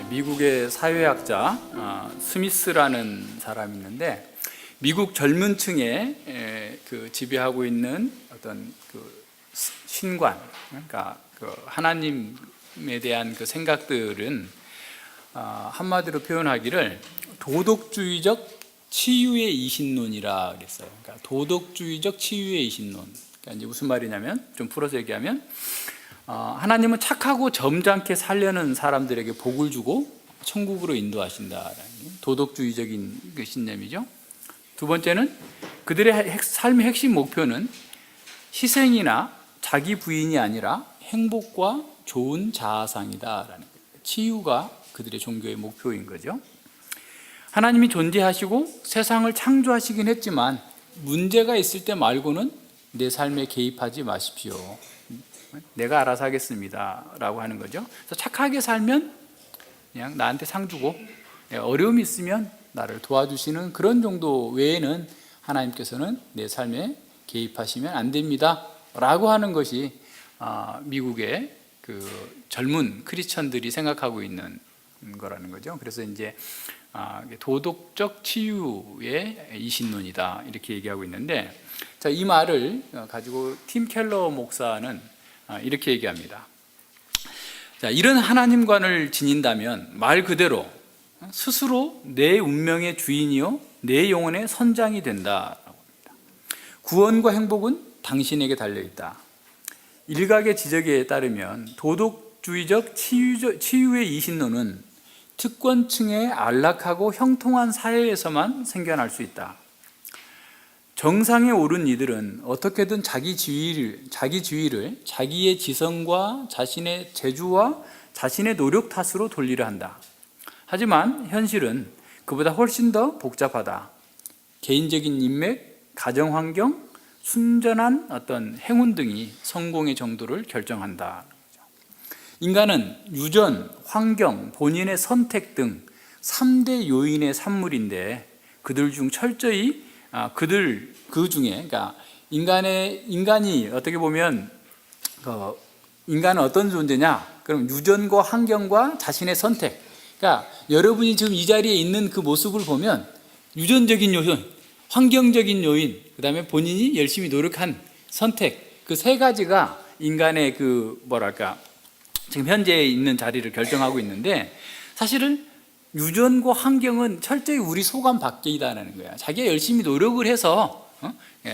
미국의 사회학자 스미스라는 사람이 있는데, 미국 젊은 층에 그 지배하고 있는 어떤 그 신관, 그러니까 그 하나님에 대한 그 생각들은 한마디로 표현하기를 도덕주의적 치유의 이신론이라 그랬어요. 그러니까 도덕주의적 치유의 이신론. 그러니까 이제 무슨 말이냐면, 좀 풀어서 얘기하면, 하나님은 착하고 점잖게 살려는 사람들에게 복을 주고 천국으로 인도하신다라는 도덕주의적인 그 신념이죠. 두 번째는 그들의 삶의 핵심 목표는 희생이나 자기 부인이 아니라 행복과 좋은 자아상이다라는 거예요. 치유가 그들의 종교의 목표인 거죠. 하나님이 존재하시고 세상을 창조하시긴 했지만 문제가 있을 때 말고는 내 삶에 개입하지 마십시오. 내가 알아서 하겠습니다 라고 하는 거죠. 그래서 착하게 살면 그냥 나한테 상 주고, 어려움이 있으면 나를 도와주시는 그런 정도 외에는 하나님께서는 내 삶에 개입하시면 안 됩니다 라고 하는 것이 미국의 그 젊은 크리스천들이 생각하고 있는 거라는 거죠. 그래서 이제 도덕적 치유의 이신론이다 이렇게 얘기하고 있는데, 자, 이 말을 가지고 팀 켈러 목사는 이렇게 얘기합니다. 자, 이런 하나님관을 지닌다면 말 그대로 스스로 내 운명의 주인이요 내 영혼의 선장이 된다라고 합니다. 구원과 행복은 당신에게 달려있다. 일각의 지적에 따르면 도덕주의적 치유의 이신론은 특권층의 안락하고 형통한 사회에서만 생겨날 수 있다. 정상에 오른 이들은 어떻게든 자기 지위를 자기의 지성과 자신의 재주와 자신의 노력 탓으로 돌리려 한다. 하지만 현실은 그보다 훨씬 더 복잡하다. 개인적인 인맥, 가정환경, 순전한 어떤 행운 등이 성공의 정도를 결정한다. 인간은 유전, 환경, 본인의 선택 등 3대 요인의 산물인데, 그들 중 철저히 그 중에, 그러니까 인간이 어떻게 보면 인간은 어떤 존재냐? 그럼 유전과 환경과 자신의 선택. 그러니까 여러분이 지금 이 자리에 있는 그 모습을 보면 유전적인 요인, 환경적인 요인, 그다음에 본인이 열심히 노력한 선택, 그 세 가지가 인간의 그 지금 현재 있는 자리를 결정하고 있는데, 사실은 유전과 환경은 철저히 우리 소관 밖이다라는 거야. 자기가 열심히 노력을 해서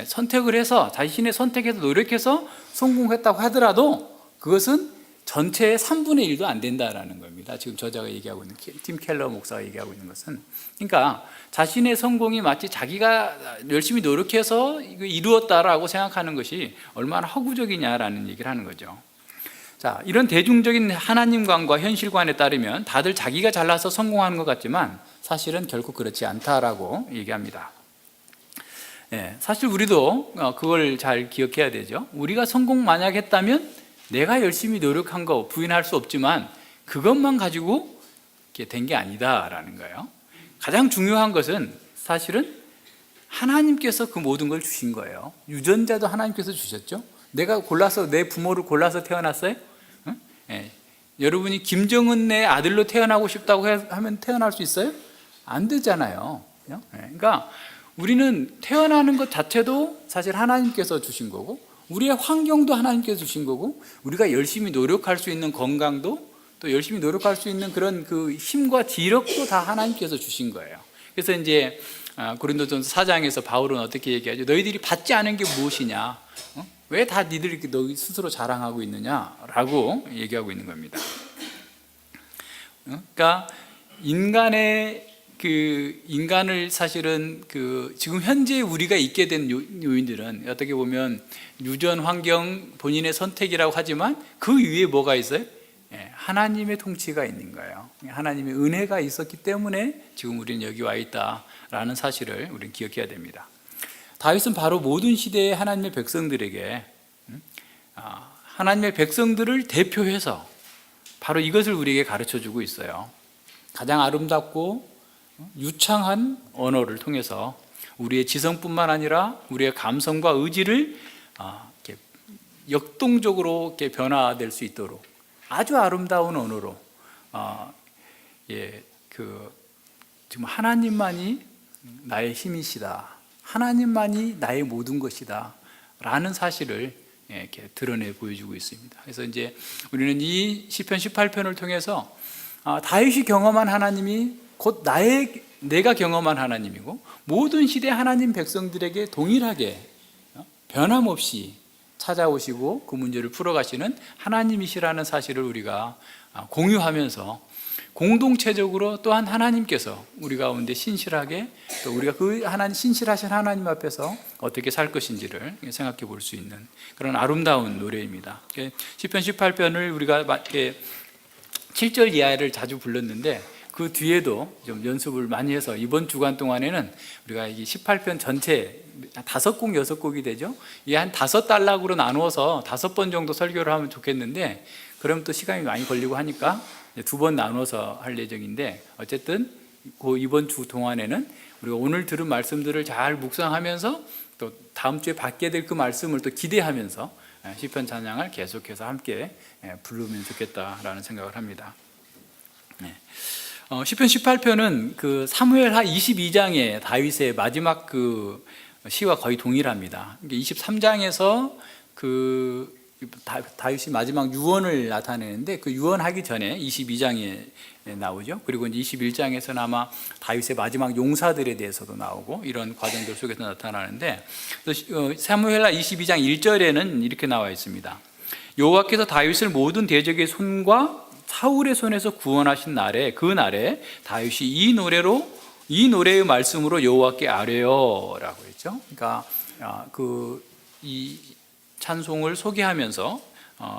선택을 해서 자신의 선택에서 노력해서 성공했다고 하더라도 그것은 전체의 3분의 1도 안 된다라는 겁니다. 지금 저자가 얘기하고 있는, 팀 켈러 목사가 얘기하고 있는 것은, 그러니까 자신의 성공이 마치 자기가 열심히 노력해서 이루었다라고 생각하는 것이 얼마나 허구적이냐라는 얘기를 하는 거죠. 자, 이런 대중적인 하나님관과 현실관에 따르면 다들 자기가 잘나서 성공하는 것 같지만 사실은 결코 그렇지 않다라고 얘기합니다. 사실 우리도 그걸 잘 기억해야 되죠. 우리가 성공 만약 했다면 내가 열심히 노력한 거 부인할 수 없지만 그것만 가지고 된 게 아니다라는 거예요. 가장 중요한 것은 사실은 하나님께서 그 모든 걸 주신 거예요. 유전자도 하나님께서 주셨죠. 내가 골라서, 내 부모를 골라서 태어났어요? 여러분이 김정은의 아들로 태어나고 싶다고 하면 태어날 수 있어요? 안 되잖아요. 그러니까 우리는 태어나는 것 자체도 사실 하나님께서 주신 거고, 우리의 환경도 하나님께서 주신 거고, 우리가 열심히 노력할 수 있는 건강도, 또 열심히 노력할 수 있는 그런 그 힘과 지력도 다 하나님께서 주신 거예요. 그래서 이제 고린도전서 4장에서 바울은 어떻게 얘기하죠? 너희들이 받지 않은 게 무엇이냐? 왜 다 니들이 이렇게 너희 스스로 자랑하고 있느냐라고 얘기하고 있는 겁니다. 그러니까 인간을 사실은 지금 현재 우리가 있게 된 요인들은 어떻게 보면 유전, 환경, 본인의 선택이라고 하지만 그 위에 뭐가 있어요? 하나님의 통치가 있는 거예요. 하나님의 은혜가 있었기 때문에 지금 우리는 여기 와 있다라는 사실을 우리는 기억해야 됩니다. 다윗은 바로 모든 시대의 하나님의 백성들에게, 하나님의 백성들을 대표해서 바로 이것을 우리에게 가르쳐주고 있어요. 가장 아름답고 유창한 언어를 통해서 우리의 지성뿐만 아니라 우리의 감성과 의지를 이렇게 역동적으로 이렇게 변화될 수 있도록 아주 아름다운 언어로 지금 하나님만이 나의 힘이시다, 하나님만이 나의 모든 것이다 라는 사실을 이렇게 드러내 보여주고 있습니다. 그래서 이제 우리는 이 시편 18편을 통해서 다윗이 경험한 하나님이 곧 내가 경험한 하나님이고 모든 시대 하나님 백성들에게 동일하게 변함없이 찾아오시고 그 문제를 풀어가시는 하나님이시라는 사실을 우리가 공유하면서 공동체적으로 또한 하나님께서 우리 가운데 신실하게 또 우리가 그 신실하신 하나님 앞에서 어떻게 살 것인지를 생각해 볼 수 있는 그런 아름다운 노래입니다. 시편 18편을 우리가 7절 이하를 자주 불렀는데 그 뒤에도 좀 연습을 많이 해서 이번 주간 동안에는 우리가 이 18편 전체 5곡, 6곡이 되죠. 이게 한 5단락으로 나누어서 5번 정도 설교를 하면 좋겠는데 그럼 또 시간이 많이 걸리고 하니까 2번 나눠서 할 예정인데 어쨌든 그 이번 주 동안에는 우리가 오늘 들은 말씀들을 잘 묵상하면서 또 다음 주에 받게 될 그 말씀을 또 기대하면서 시편 찬양을 계속해서 함께 부르면 좋겠다라는 생각을 합니다. 시편 18편은 그 사무엘하 22장의 다윗의 마지막 그 시와 거의 동일합니다. 23장에서 다윗이 마지막 유언을 나타내는데 그 유언하기 전에 22장에 나오죠. 그리고 이제 21장에서는 아마 다윗의 마지막 용사들에 대해서도 나오고 이런 과정들 속에서 나타나는데 사무엘하 22장 1절에는 이렇게 나와 있습니다. 여호와께서 다윗을 모든 대적의 손과 사울의 손에서 구원하신 날에 그 날에 다윗이 이 노래의 말씀으로 여호와께 아뢰어라고 했죠. 그러니까 이 찬송을 소개하면서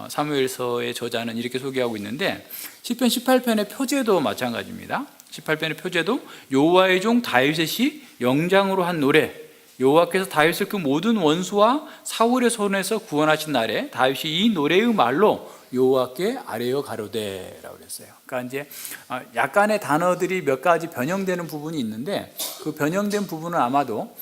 사무엘서의 저자는 이렇게 소개하고 있는데 시편 18편의 표제도 마찬가지입니다. 18편의 표제도 여호와의 종 다윗의 시 영장으로 한 노래, 여호와께서 다윗을 그 모든 원수와 사울의 손에서 구원하신 날에 다윗이 이 노래의 말로 여호와께 아뢰어 가로되라고 그랬어요. 그러니까 이제 약간의 단어들이 몇 가지 변형되는 부분이 있는데 그 변형된 부분은 아마도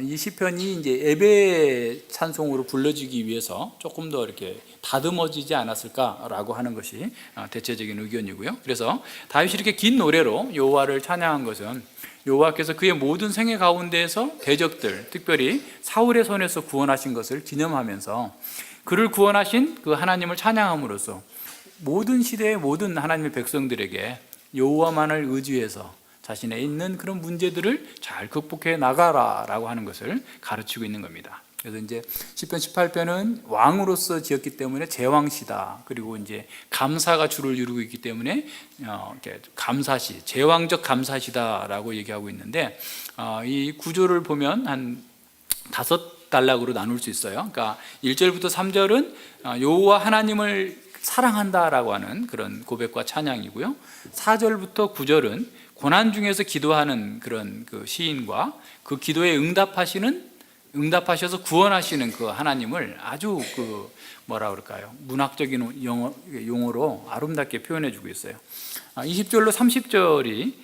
이 시편이 이제 예배 찬송으로 불러지기 위해서 조금 더 이렇게 다듬어지지 않았을까라고 하는 것이 대체적인 의견이고요. 그래서 다윗이 이렇게 긴 노래로 여호와를 찬양한 것은 여호와께서 그의 모든 생애 가운데에서 대적들, 특별히 사울의 손에서 구원하신 것을 기념하면서 그를 구원하신 그 하나님을 찬양함으로써 모든 시대의 모든 하나님의 백성들에게 여호와만을 의지해서 자신의 있는 그런 문제들을 잘 극복해 나가라라고 하는 것을 가르치고 있는 겁니다. 그래서 이제 시편 18편은 왕으로서 지었기 때문에 제왕시다. 그리고 이제 감사가 주를 이루고 있기 때문에 감사시, 제왕적 감사시다라고 얘기하고 있는데 이 구조를 보면 한 5단락으로 나눌 수 있어요. 그러니까 1절부터 3절은 여호와 하나님을 사랑한다라고 하는 그런 고백과 찬양이고요. 4절부터 9절은 고난 중에서 기도하는 그런 그 시인과 그 기도에 응답하셔서 구원하시는 그 하나님을 아주 뭐라 그럴까요? 문학적인 용어로 아름답게 표현해 주고 있어요. 20절로 30절이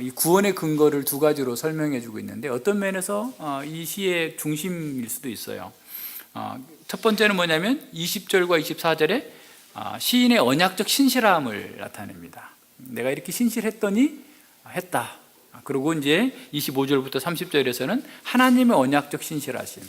이 구원의 근거를 2가지로 설명해 주고 있는데 어떤 면에서 이 시의 중심일 수도 있어요. 첫 번째는 뭐냐면 20절과 24절에 시인의 언약적 신실함을 나타냅니다. 내가 이렇게 신실했더니 했다. 그리고 이제 25절부터 30절에서는 하나님의 언약적 신실하심을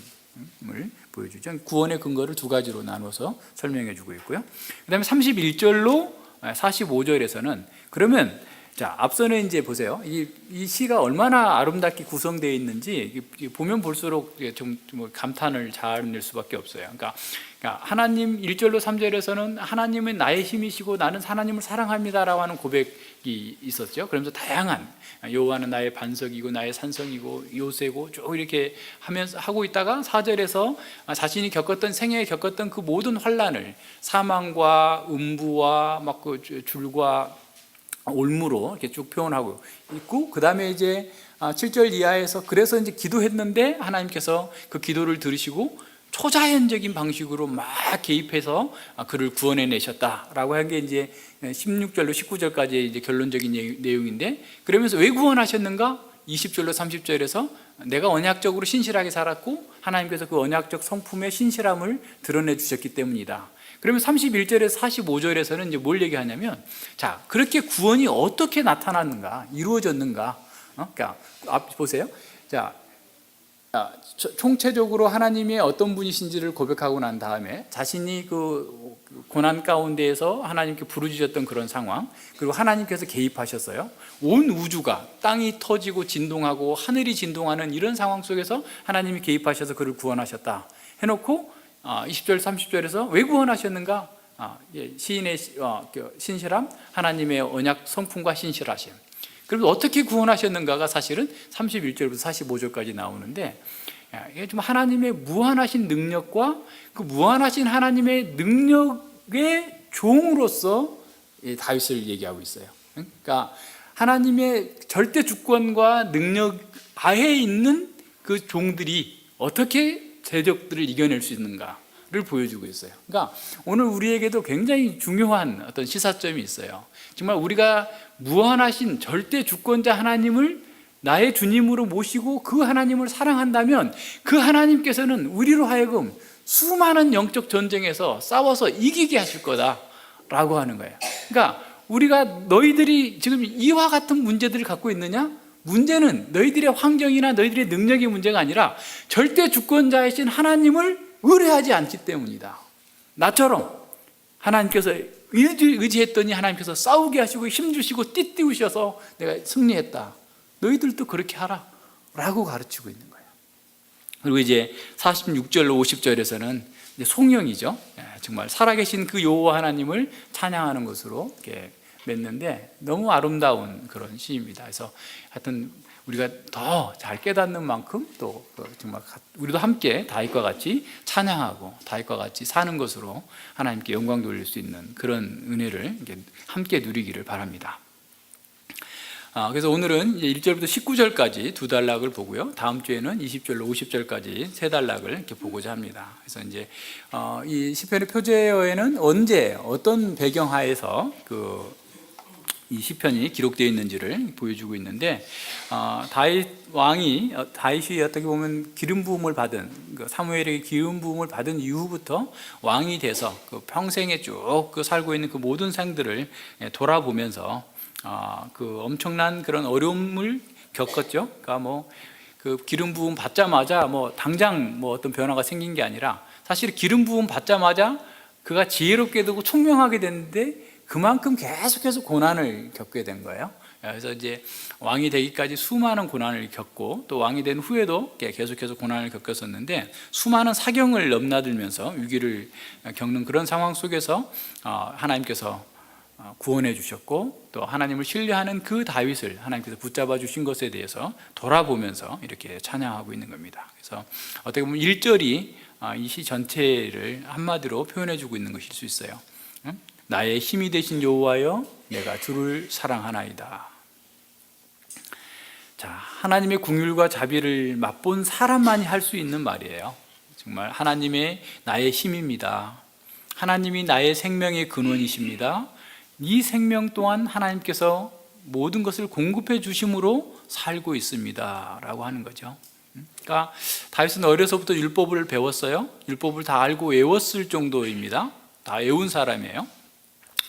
보여주죠. 구원의 근거를 2가지로 나눠서 설명해 주고 있고요. 그 다음에 31절로 45절에서는 그러면 자, 앞서는 이제 보세요. 이 시가 얼마나 아름답게 구성되어 있는지 보면 볼수록 좀 감탄을 자아낼 수밖에 없어요. 그러니까 하나님 1절로 3절에서는 하나님은 나의 힘이시고 나는 하나님을 사랑합니다라고 하는 고백이 있었죠. 그러면서 다양한 여호와는 나의 반석이고 나의 산성이고 요새고 쭉 이렇게 하면서 하고 있다가 4절에서 자신이 겪었던 생애에 겪었던 그 모든 환난을 사망과 음부와 막 그 줄과 올무로 이렇게 쭉 표현하고 있고 그 다음에 이제 7절 이하에서 그래서 이제 기도했는데 하나님께서 그 기도를 들으시고 초자연적인 방식으로 막 개입해서 그를 구원해내셨다라고 한 게 이제 16절로 19절까지 이제 결론적인 내용인데, 그러면서 왜 구원하셨는가? 20절로 30절에서 내가 언약적으로 신실하게 살았고 하나님께서 그 언약적 성품의 신실함을 드러내 주셨기 때문이다. 그러면 31절에서 45절에서는 이제 뭘 얘기하냐면, 자, 그렇게 구원이 어떻게 나타났는가, 이루어졌는가? 그러니까 앞 보세요. 자, 총체적으로 하나님이 어떤 분이신지를 고백하고 난 다음에 자신이 그 고난 가운데에서 하나님께 부르짖었던 그런 상황, 그리고 하나님께서 개입하셨어요. 온 우주가, 땅이 터지고 진동하고 하늘이 진동하는 이런 상황 속에서 하나님이 개입하셔서 그를 구원하셨다 해놓고 20절 30절에서 왜 구원하셨는가? 시인의 신실함, 하나님의 언약 성품과 신실하심. 그리고 어떻게 구원하셨는가가 사실은 31절부터 45절까지 나오는데, 이게 좀 하나님의 무한하신 능력과 그 무한하신 하나님의 능력의 종으로서 다윗을 얘기하고 있어요. 그러니까 하나님의 절대 주권과 능력 아래에 있는 그 종들이 어떻게 대적들을 이겨낼 수 있는가를 보여주고 있어요. 그러니까 오늘 우리에게도 굉장히 중요한 어떤 시사점이 있어요. 정말 우리가 무한하신 절대 주권자 하나님을 나의 주님으로 모시고 그 하나님을 사랑한다면 그 하나님께서는 우리로 하여금 수많은 영적 전쟁에서 싸워서 이기게 하실 거다라고 하는 거예요. 그러니까 우리가 너희들이 지금 이와 같은 문제들을 갖고 있느냐? 문제는 너희들의 환경이나 너희들의 능력의 문제가 아니라 절대 주권자이신 하나님을 의뢰하지 않기 때문이다. 나처럼 하나님께서 의지했더니 하나님께서 싸우게 하시고 힘주시고 띠띠우셔서 내가 승리했다. 너희들도 그렇게 하라 라고 가르치고 있는 거예요. 그리고 이제 46절로 50절에서는 이제 송영이죠. 정말 살아계신 그 여호와 하나님을 찬양하는 것으로 이렇게 맺는데 너무 아름다운 그런 시입니다. 그래서 하여튼 우리가 더 잘 깨닫는 만큼 또 정말 우리도 함께 다윗과 같이 찬양하고 다윗과 같이 사는 것으로 하나님께 영광 돌릴 수 있는 그런 은혜를 함께 누리기를 바랍니다. 그래서 오늘은 1절부터 19절까지 두 단락을 보고요. 다음 주에는 20절로 50절까지 세 단락을 이렇게 보고자 합니다. 그래서 이제 이 시편의 표제어에는 언제 어떤 배경하에서 이 시편이 기록되어 있는지를 보여주고 있는데, 다윗이 어떻게 보면 기름 부음을 받은, 사무엘에게 기름 부음을 받은 이후부터 왕이 돼서 평생에 쭉 살고 있는 그 모든 생들을 돌아보면서 그 엄청난 그런 어려움을 겪었죠. 그러니까 그 기름 부음 받자마자 당장 어떤 변화가 생긴 게 아니라, 사실 기름 부음 받자마자 그가 지혜롭게 되고 총명하게 됐는데 그만큼 계속해서 고난을 겪게 된 거예요. 그래서 이제 왕이 되기까지 수많은 고난을 겪고, 또 왕이 된 후에도 계속해서 고난을 겪었었는데, 수많은 사경을 넘나들면서 위기를 겪는 그런 상황 속에서 하나님께서 구원해 주셨고, 또 하나님을 신뢰하는 그 다윗을 하나님께서 붙잡아 주신 것에 대해서 돌아보면서 이렇게 찬양하고 있는 겁니다. 그래서 어떻게 보면 1절이 이 시 전체를 한마디로 표현해 주고 있는 것일 수 있어요. 나의 힘이 되신 여호와여, 내가 주를 사랑하나이다. 자, 하나님의 긍휼과 자비를 맛본 사람만이 할 수 있는 말이에요. 정말 하나님의 나의 힘입니다. 하나님이 나의 생명의 근원이십니다. 이 생명 또한 하나님께서 모든 것을 공급해 주심으로 살고 있습니다 라고 하는 거죠. 그러니까 다윗은 어려서부터 율법을 배웠어요. 율법을 다 알고 외웠을 정도입니다. 다 외운 사람이에요.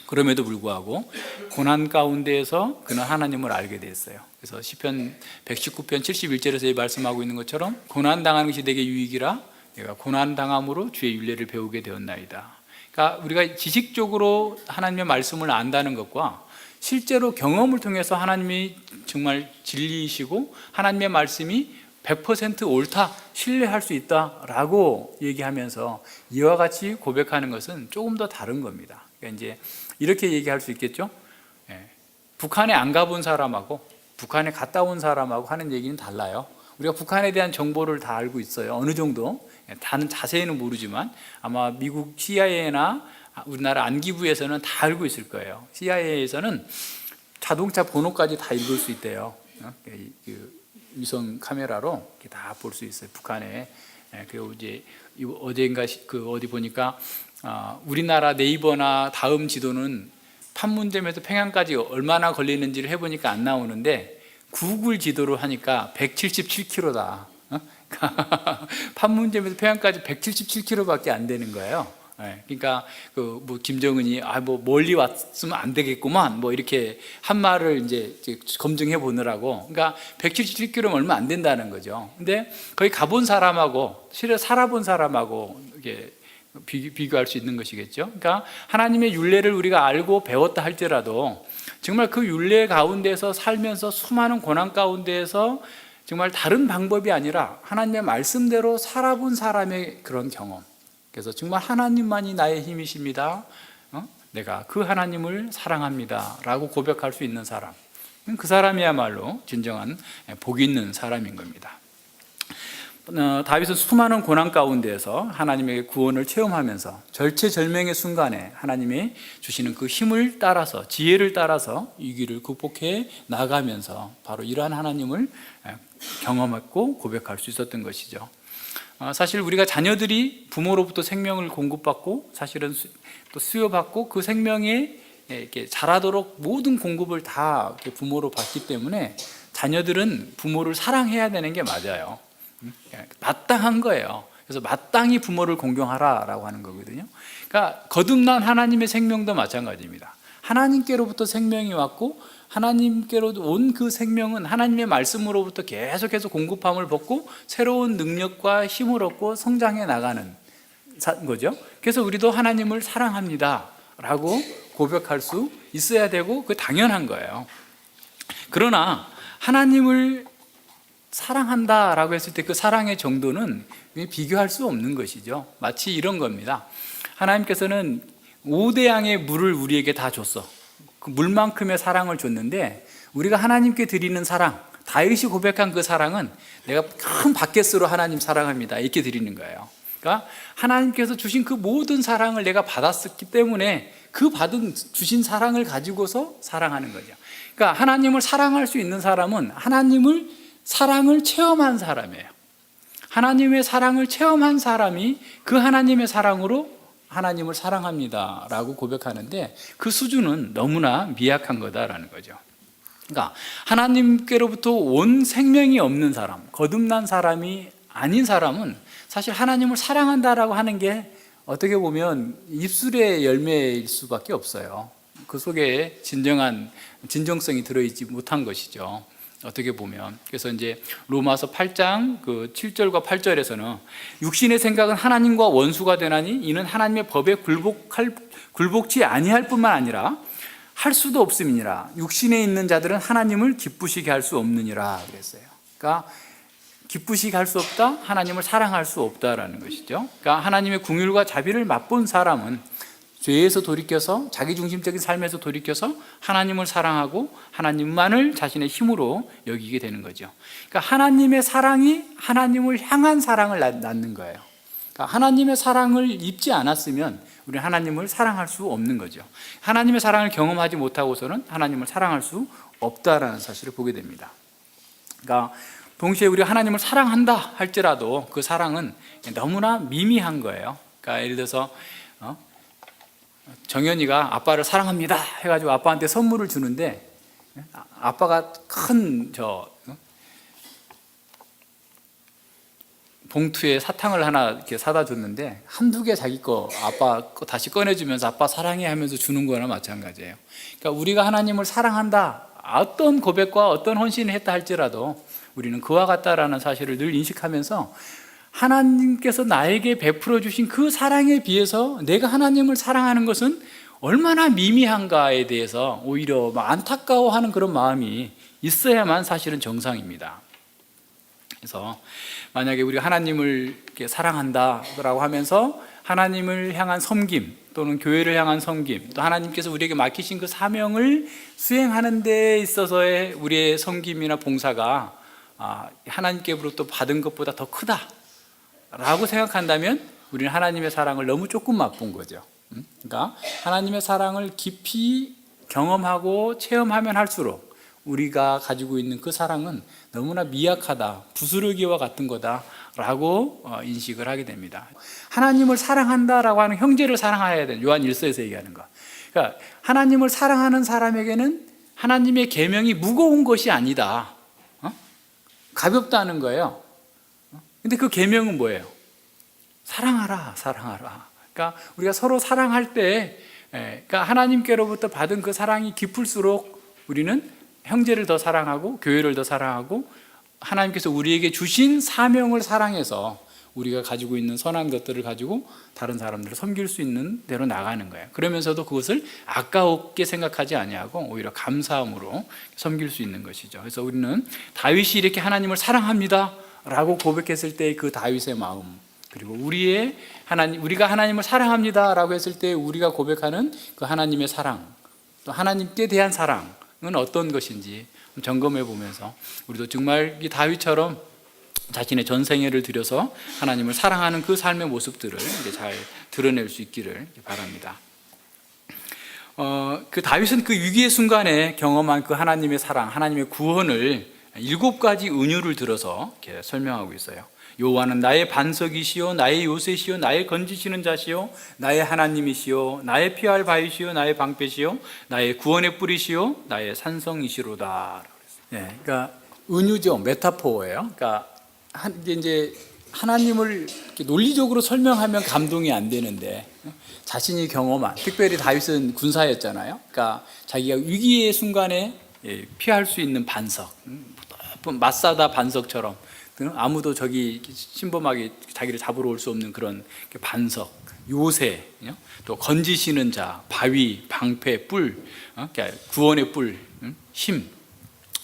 그럼에도 불구하고 고난 가운데에서 그는 하나님을 알게 됐어요. 그래서 시편 119편 71절에서 말씀하고 있는 것처럼 고난당하는 것이 내게 유익이라 내가 고난당함으로 주의 율례를 배우게 되었나이다. 그러니까 우리가 지식적으로 하나님의 말씀을 안다는 것과 실제로 경험을 통해서 하나님이 정말 진리이시고 하나님의 말씀이 100% 옳다, 신뢰할 수 있다라고 얘기하면서 이와 같이 고백하는 것은 조금 더 다른 겁니다. 그러니까 이제 이렇게 얘기할 수 있겠죠. 북한에 안 가본 사람하고 북한에 갔다 온 사람하고 하는 얘기는 달라요. 우리가 북한에 대한 정보를 다 알고 있어요. 어느 정도. 다는 자세히는 모르지만 아마 미국 CIA나 우리나라 안기부에서는 다 알고 있을 거예요. CIA에서는 자동차 번호까지 다 읽을 수 있대요. 위성 카메라로 다 볼 수 있어요. 북한의 그리고 이제 어제인가 그 어디 보니까 우리나라 네이버나 다음 지도는 판문점에서 평양까지 얼마나 걸리는지를 해보니까 안 나오는데 구글 지도로 하니까 177km다. 판문점에서 평양까지 177km밖에 안 되는 거예요. 그러니까 뭐 김정은이 뭐 멀리 왔으면 안 되겠구만 뭐 이렇게 한 말을 이제 검증해 보느라고. 그러니까 177km면 얼마 안 된다는 거죠. 근데 거기 가본 사람하고 실제 살아본 사람하고 이게 비교할 수 있는 것이겠죠. 그러니까 하나님의 율례를 우리가 알고 배웠다 할지라도 정말 그 율례 가운데서 살면서 수많은 고난 가운데에서 정말 다른 방법이 아니라 하나님의 말씀대로 살아본 사람의 그런 경험. 그래서 정말 하나님만이 나의 힘이십니다. 내가 그 하나님을 사랑합니다 라고 고백할 수 있는 사람, 그 사람이야말로 진정한 복 있는 사람인 겁니다. 다윗은 수많은 고난 가운데에서 하나님의 구원을 체험하면서 절체절명의 순간에 하나님이 주시는 그 힘을 따라서, 지혜를 따라서 이 길을 극복해 나가면서 바로 이러한 하나님을 경험했고 고백할 수 있었던 것이죠. 사실 우리가 자녀들이 부모로부터 생명을 공급받고 사실은 또 수여받고 그 생명에 이렇게 자라도록 모든 공급을 다 부모로 받기 때문에 자녀들은 부모를 사랑해야 되는 게 맞아요. 마땅한 거예요. 그래서 마땅히 부모를 공경하라라고 하는 거거든요. 그러니까 거듭난 하나님의 생명도 마찬가지입니다. 하나님께로부터 생명이 왔고 하나님께로 온 그 생명은 하나님의 말씀으로부터 계속해서 공급함을 받고 새로운 능력과 힘을 얻고 성장해 나가는 거죠. 그래서 우리도 하나님을 사랑합니다 라고 고백할 수 있어야 되고 그 당연한 거예요. 그러나 하나님을 사랑한다 라고 했을 때 그 사랑의 정도는 비교할 수 없는 것이죠. 마치 이런 겁니다. 하나님께서는 5대 양의 물을 우리에게 다 줬어. 그 물만큼의 사랑을 줬는데 우리가 하나님께 드리는 사랑, 다윗이 고백한 그 사랑은 내가 큰 바켓으로 하나님 사랑합니다 이렇게 드리는 거예요. 그러니까 하나님께서 주신 그 모든 사랑을 내가 받았기 때문에 그 주신 사랑을 가지고서 사랑하는 거죠. 그러니까 하나님을 사랑할 수 있는 사람은 하나님을 사랑을 체험한 사람이에요. 하나님의 사랑을 체험한 사람이 그 하나님의 사랑으로 하나님을 사랑합니다 라고 고백하는데 그 수준은 너무나 미약한 거다라는 거죠. 그러니까 하나님께로부터 온 생명이 없는 사람, 거듭난 사람이 아닌 사람은 사실 하나님을 사랑한다라고 하는 게 어떻게 보면 입술의 열매일 수밖에 없어요. 그 속에 진정성이 들어있지 못한 것이죠. 어떻게 보면. 그래서 이제 로마서 8장 그 7절과 8절에서는 육신의 생각은 하나님과 원수가 되나니 이는 하나님의 법에 굴복치 아니할 뿐만 아니라 할 수도 없음이니라. 육신에 있는 자들은 하나님을 기쁘시게 할 수 없느니라 그랬어요. 그러니까 기쁘시게 할 수 없다, 하나님을 사랑할 수 없다라는 것이죠. 그러니까 하나님의 긍휼과 자비를 맛본 사람은 죄에서 돌이켜서 자기중심적인 삶에서 돌이켜서 하나님을 사랑하고 하나님만을 자신의 힘으로 여기게 되는 거죠. 그러니까 하나님의 사랑이 하나님을 향한 사랑을 낳는 거예요. 그러니까 하나님의 사랑을 입지 않았으면 우리는 하나님을 사랑할 수 없는 거죠. 하나님의 사랑을 경험하지 못하고서는 하나님을 사랑할 수 없다라는 사실을 보게 됩니다. 그러니까 동시에 우리가 하나님을 사랑한다 할지라도 그 사랑은 너무나 미미한 거예요. 그러니까 예를 들어서 정연이가 아빠를 사랑합니다 해가지고 아빠한테 선물을 주는데 아빠가 큰 봉투에 사탕을 하나 이렇게 사다 줬는데 한두 개 자기 거 아빠 거 다시 꺼내주면서 아빠 사랑해 하면서 주는 거나 마찬가지예요. 그러니까 우리가 하나님을 사랑한다, 어떤 고백과 어떤 헌신을 했다 할지라도 우리는 그와 같다라는 사실을 늘 인식하면서 하나님께서 나에게 베풀어 주신 그 사랑에 비해서 내가 하나님을 사랑하는 것은 얼마나 미미한가에 대해서 오히려 안타까워하는 그런 마음이 있어야만 사실은 정상입니다. 그래서 만약에 우리가 하나님을 이렇게 사랑한다라고 하면서 하나님을 향한 섬김 또는 교회를 향한 섬김, 또 하나님께서 우리에게 맡기신 그 사명을 수행하는 데 있어서의 우리의 섬김이나 봉사가 하나님께로부터 받은 것보다 더 크다 라고 생각한다면 우리는 하나님의 사랑을 너무 조금 맛본 거죠. 그러니까 하나님의 사랑을 깊이 경험하고 체험하면 할수록 우리가 가지고 있는 그 사랑은 너무나 미약하다, 부스러기와 같은 거다 라고 인식을 하게 됩니다. 하나님을 사랑한다라고 하는 형제를 사랑해야 되는 요한 1서에서 얘기하는 거. 그러니까 하나님을 사랑하는 사람에게는 하나님의 계명이 무거운 것이 아니다. 가볍다는 거예요. 근데 그 계명은 뭐예요? 사랑하라, 사랑하라. 그러니까 우리가 서로 사랑할 때, 그러니까 하나님께로부터 받은 그 사랑이 깊을수록 우리는 형제를 더 사랑하고 교회를 더 사랑하고 하나님께서 우리에게 주신 사명을 사랑해서 우리가 가지고 있는 선한 것들을 가지고 다른 사람들을 섬길 수 있는 대로 나가는 거예요. 그러면서도 그것을 아까웠게 생각하지 아니하고 오히려 감사함으로 섬길 수 있는 것이죠. 그래서 우리는 다윗이 이렇게 하나님을 사랑합니다 라고 고백했을 때 그 다윗의 마음, 그리고 우리가 하나님을 사랑합니다 라고 했을 때 우리가 고백하는 그 하나님의 사랑, 또 하나님께 대한 사랑은 어떤 것인지 점검해 보면서 우리도 정말 이 다윗처럼 자신의 전생애를 들여서 하나님을 사랑하는 그 삶의 모습들을 이제 잘 드러낼 수 있기를 바랍니다. 그 다윗은 그 위기의 순간에 경험한 그 하나님의 사랑, 하나님의 구원을 7가지 은유를 들어서 이렇게 설명하고 있어요. 여호와는 나의 반석이시요 나의 요새시요 나의 건지시는 자시요 나의 하나님이시요 나의 피할 바위시요 나의 방패시요 나의 구원의 뿌리시요 나의 산성이시로다. 그러니까 은유죠, 메타포예요. 그러니까 이제 하나님을 이렇게 논리적으로 설명하면 감동이 안 되는데 자신이 경험한, 특별히 다윗은 군사였잖아요. 그러니까 자기가 위기의 순간에 피할 수 있는 반석, 마사다 반석처럼 아무도 저기 신범하게 자기를 잡으러 올 수 없는 그런 반석, 요새, 또 건지시는 자, 바위, 방패, 뿔, 구원의 뿔, 힘,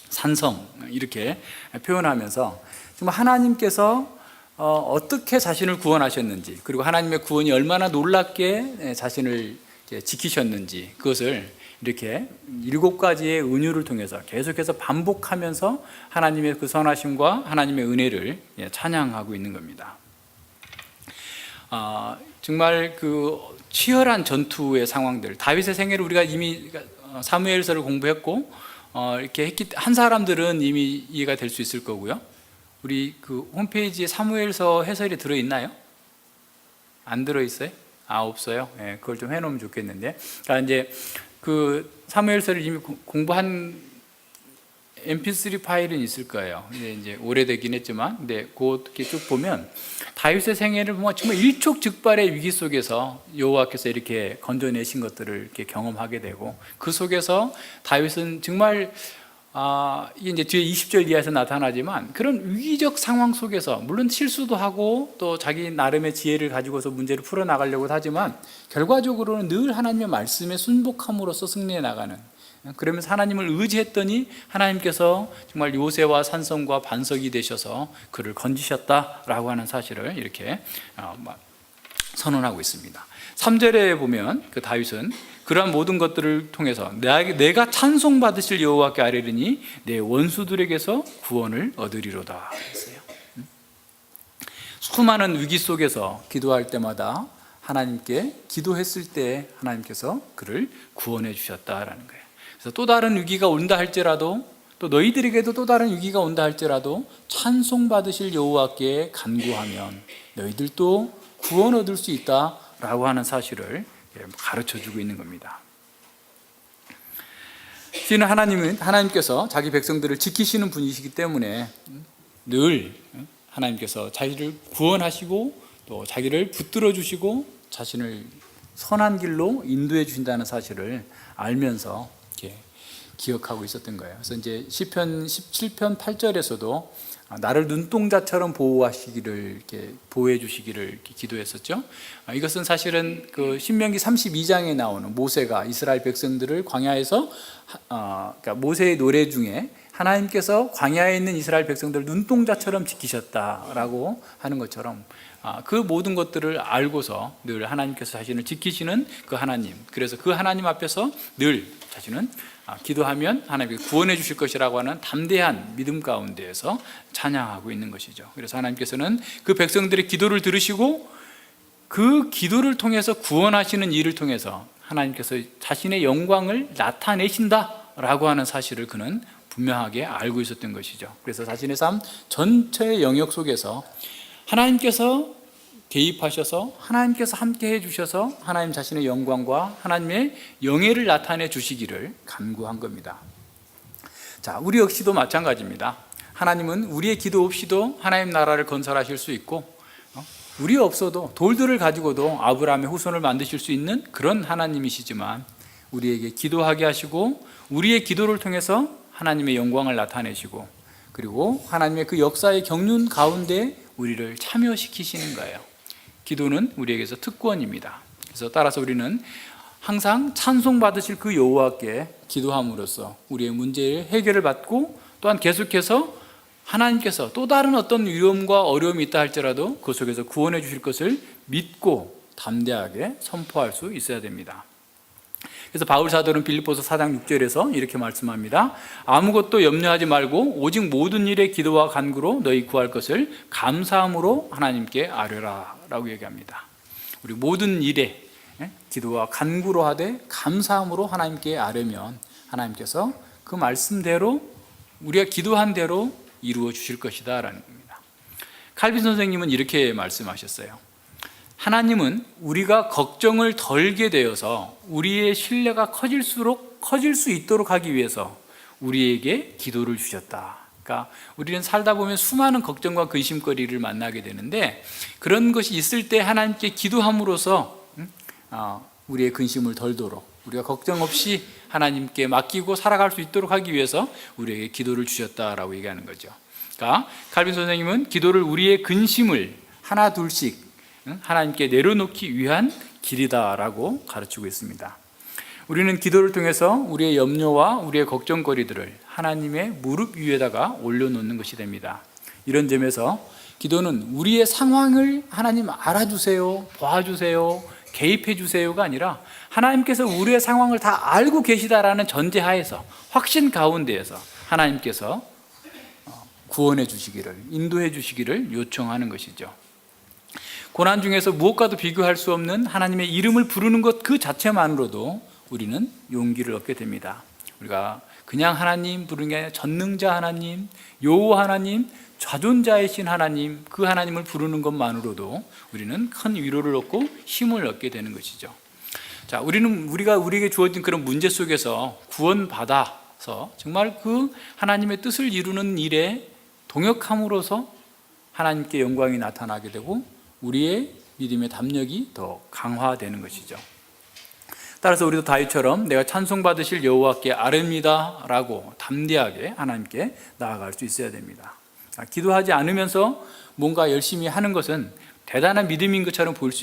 산성, 이렇게 표현하면서 정말 하나님께서 어떻게 자신을 구원하셨는지, 그리고 하나님의 구원이 얼마나 놀랍게 자신을 지키셨는지, 그것을 이렇게 7가지의 은유를 통해서 계속해서 반복하면서 하나님의 그 선하심과 하나님의 은혜를 찬양하고 있는 겁니다. 정말 그 치열한 전투의 상황들, 다윗의 생애를 우리가 이미 사무엘서를 공부했고 이렇게 한 사람들은 이미 이해가 될 수 있을 거고요. 우리 그 홈페이지에 사무엘서 해설이 들어있나요? 안 들어있어요? 없어요? 그걸 좀 해놓으면 좋겠는데. 그러니까 이제 그 사무엘서를 이미 공부한 mp3 파일은 있을 거예요. 근데 이제 오래되긴 했지만, 근데 그렇게 쭉 보면 다윗의 생애를 보면 정말 일촉즉발의 위기 속에서 여호와께서 이렇게 건져내신 것들을 이렇게 경험하게 되고, 그 속에서 다윗은 정말 이게 이제 뒤에 20절 이하에서 나타나지만 그런 위기적 상황 속에서 물론 실수도 하고 또 자기 나름의 지혜를 가지고서 문제를 풀어나가려고 하지만 결과적으로는 늘 하나님의 말씀에 순복함으로써 승리해 나가는, 그러면서 하나님을 의지했더니 하나님께서 정말 요새와 산성과 반석이 되셔서 그를 건지셨다라고 하는 사실을 이렇게 선언하고 있습니다. 3절에 보면 그 다윗은 그러한 모든 것들을 통해서 내가 찬송받으실 여호와께 아뢰리니 내 원수들에게서 구원을 얻으리로다 했어요. 수많은 위기 속에서 기도할 때마다 하나님께 기도했을 때 하나님께서 그를 구원해 주셨다라는 거예요. 그래서 또 다른 위기가 온다 할지라도, 또 너희들에게도 또 다른 위기가 온다 할지라도 찬송받으실 여호와께 간구하면 너희들도 구원 얻을 수 있다라고 하는 사실을 가르쳐주고 있는 겁니다. 시는 하나님께서 자기 백성들을 지키시는 분이시기 때문에 늘 하나님께서 자기를 구원하시고 또 자기를 붙들어 주시고 자신을 선한 길로 인도해 주신다는 사실을 알면서 이렇게 기억하고 있었던 거예요. 그래서 이제 시편 17편 8절에서도 나를 눈동자처럼 보호하시기를, 이렇게 보호해 주시기를 이렇게 기도했었죠. 이것은 사실은 그 신명기 32장에 나오는 모세가 이스라엘 백성들을 광야에서, 그러니까 모세의 노래 중에 하나님께서 광야에 있는 이스라엘 백성들을 눈동자처럼 지키셨다라고 하는 것처럼 그 모든 것들을 알고서 늘 하나님께서 자신을 지키시는 그 하나님, 그래서 그 하나님 앞에서 늘 자신은 기도하면 하나님께 구원해 주실 것이라고 하는 담대한 믿음 가운데에서 찬양하고 있는 것이죠. 그래서 하나님께서는 그 백성들의 기도를 들으시고 그 기도를 통해서 구원하시는 일을 통해서 하나님께서 자신의 영광을 나타내신다라고 하는 사실을 그는 분명하게 알고 있었던 것이죠. 그래서 자신의 삶 전체의 영역 속에서 하나님께서 개입하셔서 하나님께서 함께 해주셔서 하나님 자신의 영광과 하나님의 영예를 나타내 주시기를 간구한 겁니다. 자, 우리 역시도 마찬가지입니다. 하나님은 우리의 기도 없이도 하나님 나라를 건설하실 수 있고, 우리 없어도 돌들을 가지고도 아브라함의 후손을 만드실 수 있는 그런 하나님이시지만, 우리에게 기도하게 하시고 우리의 기도를 통해서 하나님의 영광을 나타내시고, 그리고 하나님의 그 역사의 경륜 가운데 우리를 참여시키시는 거예요. 기도는 우리에게서 특권입니다. 그래서 따라서 우리는 항상 찬송받으실 그 여호와께 기도함으로써 우리의 문제의 해결을 받고, 또한 계속해서 하나님께서 또 다른 어떤 위험과 어려움이 있다 할지라도 그 속에서 구원해 주실 것을 믿고 담대하게 선포할 수 있어야 됩니다. 그래서 바울 사도는 빌립보서 4장 6절에서 이렇게 말씀합니다. 아무것도 염려하지 말고 오직 모든 일에 기도와 간구로 너희 구할 것을 감사함으로 하나님께 아뢰라 라고 얘기합니다. 우리 모든 일에 기도와 간구로 하되 감사함으로 하나님께 아뢰면 하나님께서 그 말씀대로 우리가 기도한 대로 이루어 주실 것이다 라는 겁니다. 칼빈 선생님은 이렇게 말씀하셨어요. 하나님은 우리가 걱정을 덜게 되어서 우리의 신뢰가 커질수록 커질 수 있도록 하기 위해서 우리에게 기도를 주셨다. 그러니까 우리는 살다 보면 수많은 걱정과 근심거리를 만나게 되는데, 그런 것이 있을 때 하나님께 기도함으로써 우리의 근심을 덜도록, 우리가 걱정 없이 하나님께 맡기고 살아갈 수 있도록 하기 위해서 우리에게 기도를 주셨다라고 얘기하는 거죠. 그러니까 칼빈 선생님은 기도를 우리의 근심을 하나 둘씩 하나님께 내려놓기 위한 길이다라고 가르치고 있습니다. 우리는 기도를 통해서 우리의 염려와 우리의 걱정거리들을 하나님의 무릎 위에다가 올려놓는 것이 됩니다. 이런 점에서 기도는 우리의 상황을 하나님 알아주세요, 봐주세요, 개입해 주세요가 아니라 하나님께서 우리의 상황을 다 알고 계시다라는 전제하에서, 확신 가운데에서 하나님께서 구원해 주시기를, 인도해 주시기를 요청하는 것이죠. 고난 중에서 무엇과도 비교할 수 없는 하나님의 이름을 부르는 것 그 자체만으로도 우리는 용기를 얻게 됩니다. 우리가 그냥 하나님 부르는 게 아니라 전능자 하나님, 여호와 하나님, 좌존자이신 하나님, 그 하나님을 부르는 것만으로도 우리는 큰 위로를 얻고 힘을 얻게 되는 것이죠. 자, 우리에게 주어진 그런 문제 속에서 구원받아서 정말 그 하나님의 뜻을 이루는 일에 동역함으로써 하나님께 영광이 나타나게 되고 우리의 믿음의 담력이 더 강화되는 것이죠. 따라서 우리도 다윗처럼 내가 찬송받으실 여호와께 아뢰입니다 라고 담대하게 하나님께 나아갈 수 있어야 됩니다. 기도하지 않으면서 뭔가 열심히 하는 것은 대단한 믿음인 것처럼 보일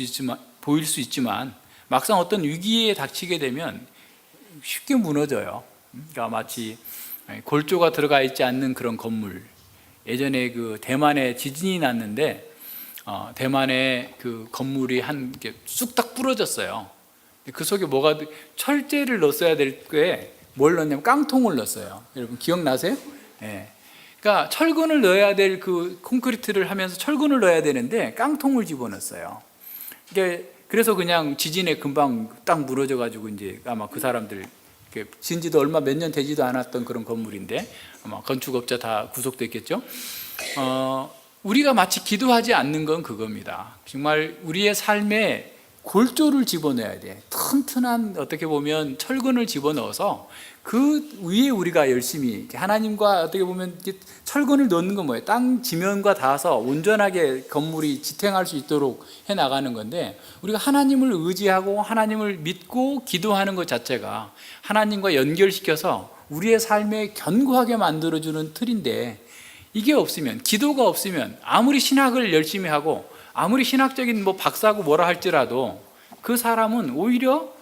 수 있지만 막상 어떤 위기에 닥치게 되면 쉽게 무너져요. 그러니까 마치 골조가 들어가 있지 않는 그런 건물. 예전에 그 대만에 지진이 났는데 대만의 그 건물이 한 게 쑥딱 부러졌어요. 그 속에 철제를 넣었어야 될 거에 뭘 넣냐면 깡통을 넣었어요. 여러분 기억나세요? 네. 그러니까 철근을 넣어야 될 그 콘크리트를 하면서 철근을 넣어야 되는데 깡통을 집어넣었어요. 그래서 그냥 지진에 금방 딱 무너져가지고 이제 아마 그 사람들 진지도 얼마 몇 년 되지도 않았던 그런 건물인데 아마 건축업자 다 구속됐겠죠. 우리가 마치 기도하지 않는 건 그겁니다. 정말 우리의 삶에 골조를 집어넣어야 돼. 튼튼한 어떻게 보면 철근을 집어넣어서 그 위에 우리가 열심히 하나님과 어떻게 보면 철근을 넣는 건 뭐예요? 땅 지면과 닿아서 온전하게 건물이 지탱할 수 있도록 해나가는 건데, 우리가 하나님을 의지하고 하나님을 믿고 기도하는 것 자체가 하나님과 연결시켜서 우리의 삶에 견고하게 만들어주는 틀인데, 이게 없으면, 기도가 없으면 아무리 신학을 열심히 하고 아무리 신학적인 박사고 뭐라 할지라도 그 사람은 오히려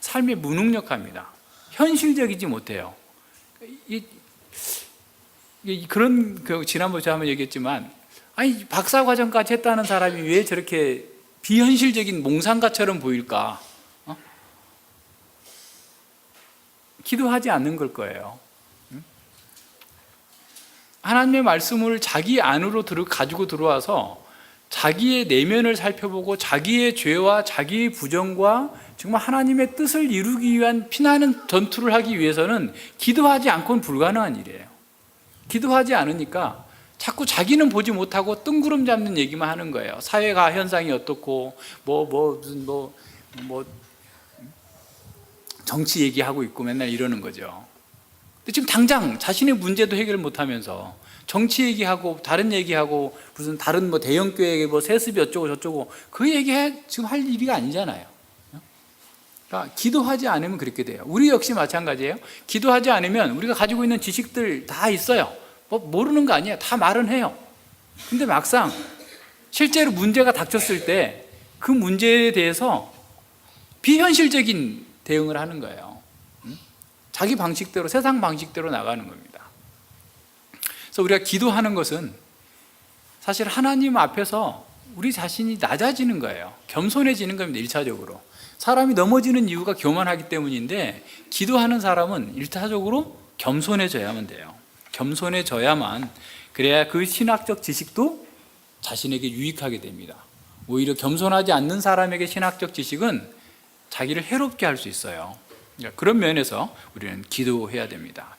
삶에 무능력합니다. 현실적이지 못해요. 그런 지난번에 제가 한번 얘기했지만, 아니 박사과정까지 했다는 사람이 왜 저렇게 비현실적인 몽상가처럼 보일까? 기도하지 않는 걸 거예요. 하나님의 말씀을 자기 안으로 가지고 들어와서 자기의 내면을 살펴보고 자기의 죄와 자기의 부정과 정말 하나님의 뜻을 이루기 위한 피나는 전투를 하기 위해서는 기도하지 않고는 불가능한 일이에요. 기도하지 않으니까 자꾸 자기는 보지 못하고 뜬구름 잡는 얘기만 하는 거예요. 사회가 현상이 어떻고 뭐 정치 얘기하고 있고 맨날 이러는 거죠. 근데 지금 당장 자신의 문제도 해결 못하면서 정치 얘기하고 다른 얘기하고 무슨 다른 뭐 대형교회 뭐 세습이 어쩌고 저쩌고 그 얘기해 지금 할 일이 아니잖아요. 그러니까 기도하지 않으면 그렇게 돼요. 우리 역시 마찬가지예요. 기도하지 않으면 우리가 가지고 있는 지식들 다 있어요. 뭐 모르는 거 아니에요. 다 말은 해요. 근데 막상 실제로 문제가 닥쳤을 때 그 문제에 대해서 비현실적인 대응을 하는 거예요. 자기 방식대로, 세상 방식대로 나가는 겁니다. 그래서 우리가 기도하는 것은 사실 하나님 앞에서 우리 자신이 낮아지는 거예요. 겸손해지는 겁니다. 1차적으로 사람이 넘어지는 이유가 교만하기 때문인데, 기도하는 사람은 1차적으로 겸손해져야만 돼요. 겸손해져야만, 그래야 그 신학적 지식도 자신에게 유익하게 됩니다. 오히려 겸손하지 않는 사람에게 신학적 지식은 자기를 해롭게 할 수 있어요. 그런 면에서 우리는 기도해야 됩니다.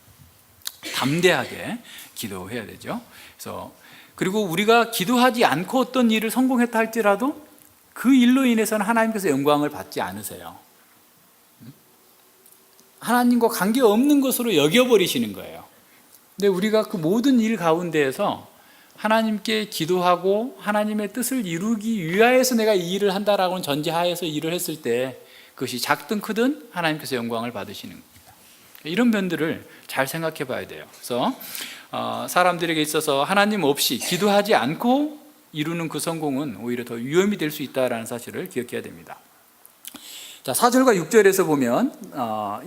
담대하게 기도해야 되죠. 그래서 그리고 우리가 기도하지 않고 어떤 일을 성공했다 할지라도 그 일로 인해서는 하나님께서 영광을 받지 않으세요. 하나님과 관계없는 것으로 여겨버리시는 거예요. 근데 우리가 그 모든 일 가운데에서 하나님께 기도하고 하나님의 뜻을 이루기 위하여서 내가 이 일을 한다라고는 전제하에서 일을 했을 때 그것이 작든 크든 하나님께서 영광을 받으시는 겁니다. 이런 면들을 잘 생각해 봐야 돼요. 그래서 사람들에게 있어서 하나님 없이 기도하지 않고 이루는 그 성공은 오히려 더 위험이 될 수 있다는 사실을 기억해야 됩니다. 자, 4절과 6절에서 보면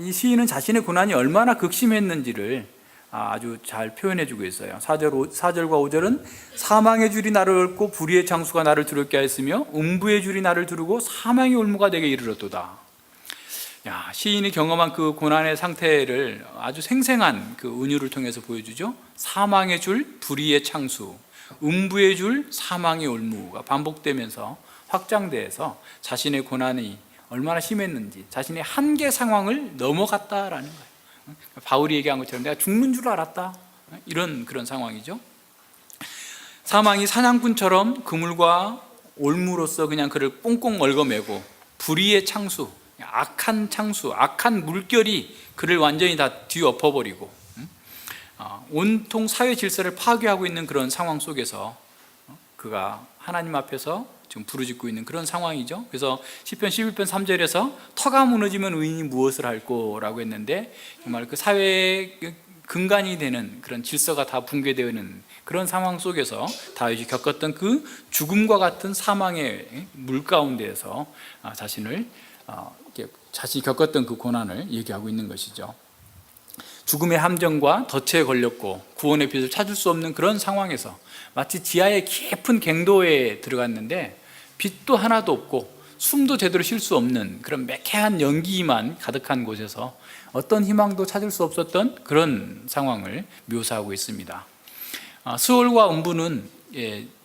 이 시인은 자신의 고난이 얼마나 극심했는지를 아주 잘 표현해주고 있어요. 4절과 5절은 사망의 줄이 나를 얽고 불의의 창수가 나를 두렵게 하였으며 음부의 줄이 나를 두르고 사망의 올무가 내게 이르렀도다. 시인이 경험한 그 고난의 상태를 아주 생생한 그 은유를 통해서 보여주죠. 사망의 줄, 불의의 창수, 음부의 줄, 사망의 올무가 반복되면서 확장돼서 자신의 고난이 얼마나 심했는지, 자신의 한계 상황을 넘어갔다라는 거예요. 바울이 얘기한 것처럼 내가 죽는 줄 알았다, 이런 그런 상황이죠. 사망이 사냥꾼처럼 그물과 올무로서 그냥 그를 꽁꽁 얽어매고, 불의의 창수, 악한 물결이 그를 완전히 다 뒤엎어버리고 온통 사회 질서를 파괴하고 있는 그런 상황 속에서 그가 하나님 앞에서 지금 부르짖고 있는 그런 상황이죠. 그래서 시편 11편 3절에서 터가 무너지면 의인이 무엇을 할꼬라고 했는데, 정말 그 사회의 근간이 되는 그런 질서가 다 붕괴되어 있는 그런 상황 속에서 다윗이 겪었던 그 죽음과 같은 사망의 물 가운데에서 자신이 겪었던 그 고난을 얘기하고 있는 것이죠. 죽음의 함정과 덫에 걸렸고 구원의 빛을 찾을 수 없는 그런 상황에서 마치 지하의 깊은 갱도에 들어갔는데 빛도 하나도 없고 숨도 제대로 쉴 수 없는 그런 매캐한 연기만 가득한 곳에서 어떤 희망도 찾을 수 없었던 그런 상황을 묘사하고 있습니다. 스올과 음부는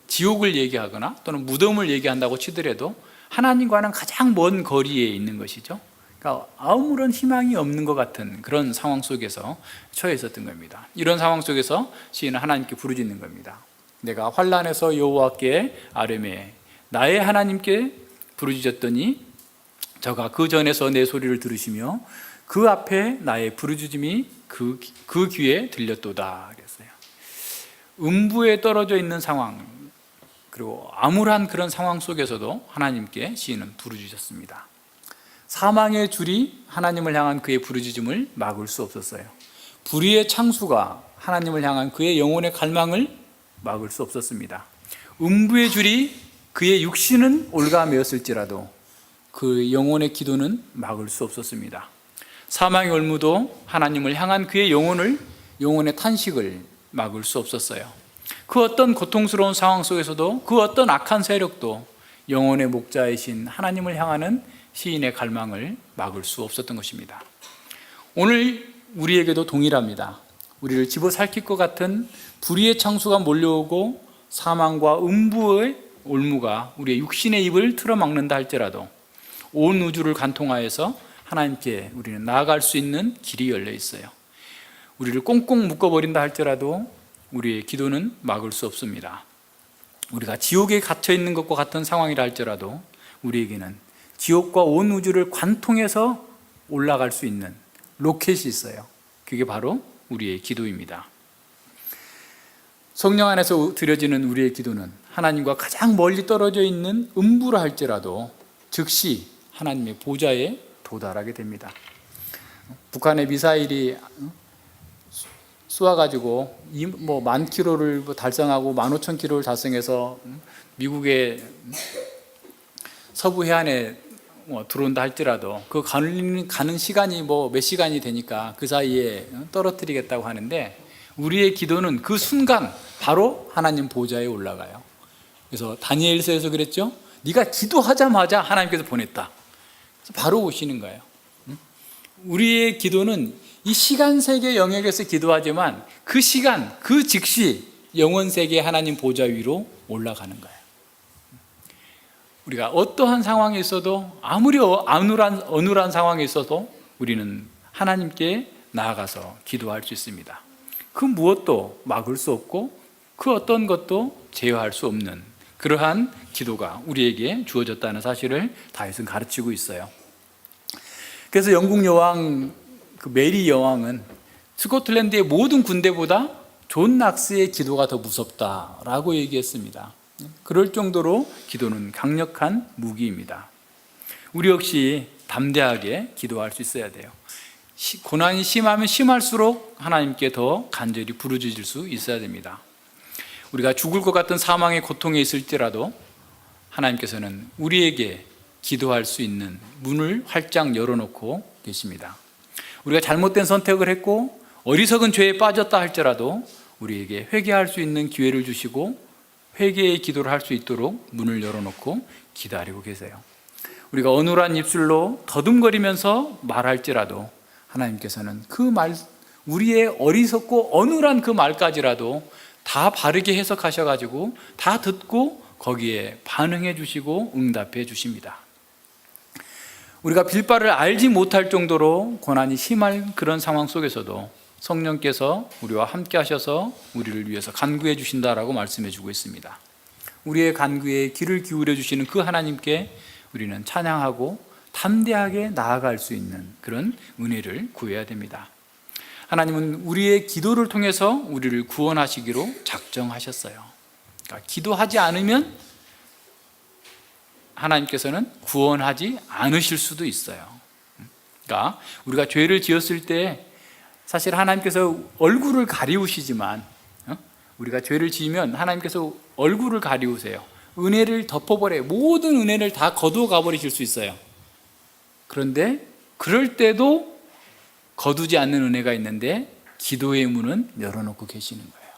지옥을 얘기하거나 또는 무덤을 얘기한다고 치더라도 하나님과는 가장 먼 거리에 있는 것이죠. 그러니까 아무런 희망이 없는 것 같은 그런 상황 속에서 처해 있었던 겁니다. 이런 상황 속에서 시인은 하나님께 부르짖는 겁니다. 내가 환난에서 여호와께 아뢰매 나의 하나님께 부르짖었더니 저가 그 전에서 내 소리를 들으시며 그 앞에 나의 부르짖음이 그 귀에 들렸도다 그랬어요. 음부에 떨어져 있는 상황, 그리고 암울한 그런 상황 속에서도 하나님께 시인은 부르짖었습니다. 사망의 줄이 하나님을 향한 그의 부르짖음을 막을 수 없었어요. 불의의 창수가 하나님을 향한 그의 영혼의 갈망을 막을 수 없었습니다. 음부의 줄이 그의 육신은 올가매었을지라도 그 영혼의 기도는 막을 수 없었습니다. 사망의 올무도 하나님을 향한 그의 영혼의 탄식을 막을 수 없었어요. 그 어떤 고통스러운 상황 속에서도 그 어떤 악한 세력도 영혼의 목자이신 하나님을 향하는 시인의 갈망을 막을 수 없었던 것입니다. 오늘 우리에게도 동일합니다. 우리를 집어삼킬 것 같은 불의의 창수가 몰려오고 사망과 음부의 올무가 우리의 육신의 입을 틀어막는다 할지라도 온 우주를 관통하여서 하나님께 우리는 나아갈 수 있는 길이 열려 있어요. 우리를 꽁꽁 묶어버린다 할지라도 우리의 기도는 막을 수 없습니다. 우리가 지옥에 갇혀 있는 것과 같은 상황이라 할지라도 우리에게는 지옥과 온 우주를 관통해서 올라갈 수 있는 로켓이 있어요. 그게 바로 우리의 기도입니다. 성령 안에서 드려지는 우리의 기도는 하나님과 가장 멀리 떨어져 있는 음부라 할지라도 즉시 하나님의 보좌에 도달하게 됩니다. 북한의 미사일이 쏘아가지고 만 킬로를 달성하고 15,000킬로를 달성해서 미국의 서부 해안에 들어온다 할지라도 그 가는 시간이 몇 시간이 되니까 그 사이에 떨어뜨리겠다고 하는데, 우리의 기도는 그 순간 바로 하나님 보좌에 올라가요. 그래서 다니엘서에서 그랬죠. 네가 기도하자마자 하나님께서 보냈다. 바로 오시는 거예요. 우리의 기도는 이 시간 세계 영역에서 기도하지만 그 시간, 그 즉시 영원 세계 하나님 보좌 위로 올라가는 거예요. 우리가 어떠한 상황에 있어도, 아무리 어눌한 상황에 있어도 우리는 하나님께 나아가서 기도할 수 있습니다. 그 무엇도 막을 수 없고 그 어떤 것도 제어할 수 없는 그러한 기도가 우리에게 주어졌다는 사실을 다윗은 가르치고 있어요. 그래서 영국 여왕 메리 여왕은 스코틀랜드의 모든 군대보다 존 낙스의 기도가 더 무섭다라고 얘기했습니다. 그럴 정도로 기도는 강력한 무기입니다. 우리 역시 담대하게 기도할 수 있어야 돼요. 고난이 심하면 심할수록 하나님께 더 간절히 부르짖을 수 있어야 됩니다. 우리가 죽을 것 같은 사망의 고통에 있을지라도 하나님께서는 우리에게 기도할 수 있는 문을 활짝 열어놓고 계십니다. 우리가 잘못된 선택을 했고 어리석은 죄에 빠졌다 할지라도 우리에게 회개할 수 있는 기회를 주시고 회개의 기도를 할 수 있도록 문을 열어놓고 기다리고 계세요. 우리가 어눌한 입술로 더듬거리면서 말할지라도 하나님께서는 그 말, 우리의 어리석고 어눌한 그 말까지라도 다 바르게 해석하셔가지고 다 듣고 거기에 반응해 주시고 응답해 주십니다. 우리가 빌바를 알지 못할 정도로 고난이 심할 그런 상황 속에서도 성령께서 우리와 함께 하셔서 우리를 위해서 간구해 주신다라고 말씀해 주고 있습니다. 우리의 간구에 귀를 기울여 주시는 그 하나님께 우리는 찬양하고 담대하게 나아갈 수 있는 그런 은혜를 구해야 됩니다. 하나님은 우리의 기도를 통해서 우리를 구원하시기로 작정하셨어요. 그러니까 기도하지 않으면 하나님께서는 구원하지 않으실 수도 있어요. 그러니까 우리가 죄를 지었을 때 사실 하나님께서 얼굴을 가리우시지만, 우리가 죄를 지으면 하나님께서 얼굴을 가리우세요. 은혜를 덮어버려요. 모든 은혜를 다 거두어 가버리실 수 있어요. 그런데 그럴 때도 거두지 않는 은혜가 있는데 기도의 문은 열어놓고 계시는 거예요.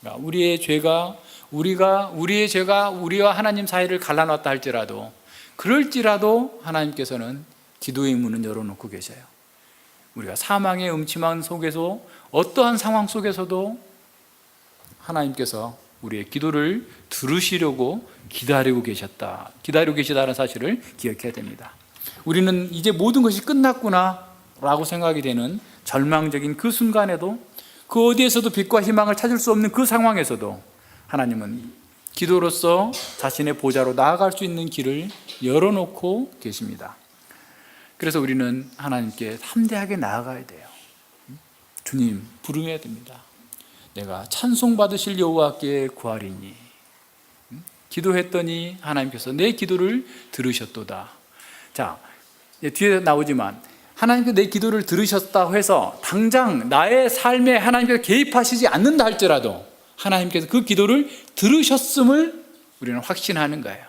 그러니까 우리의 죄가 우리와 하나님 사이를 갈라놨다 할지라도, 그럴지라도 하나님께서는 기도의 문은 열어놓고 계셔요. 우리가 사망의 음침한 속에서 어떠한 상황 속에서도 하나님께서 우리의 기도를 들으시려고 기다리고 계시다는 사실을 기억해야 됩니다. 우리는 이제 모든 것이 끝났구나 라고 생각이 되는 절망적인 그 순간에도, 그 어디에서도 빛과 희망을 찾을 수 없는 그 상황에서도 하나님은 기도로서 자신의 보좌로 나아갈 수 있는 길을 열어놓고 계십니다. 그래서 우리는 하나님께 담대하게 나아가야 돼요. 주님 부르셔야 됩니다. 내가 찬송받으실 여호와께 구하리니. 기도했더니 하나님께서 내 기도를 들으셨도다. 자, 뒤에 나오지만 하나님께서 내 기도를 들으셨다고 해서 당장 나의 삶에 하나님께서 개입하시지 않는다 할지라도 하나님께서 그 기도를 들으셨음을 우리는 확신하는 거예요.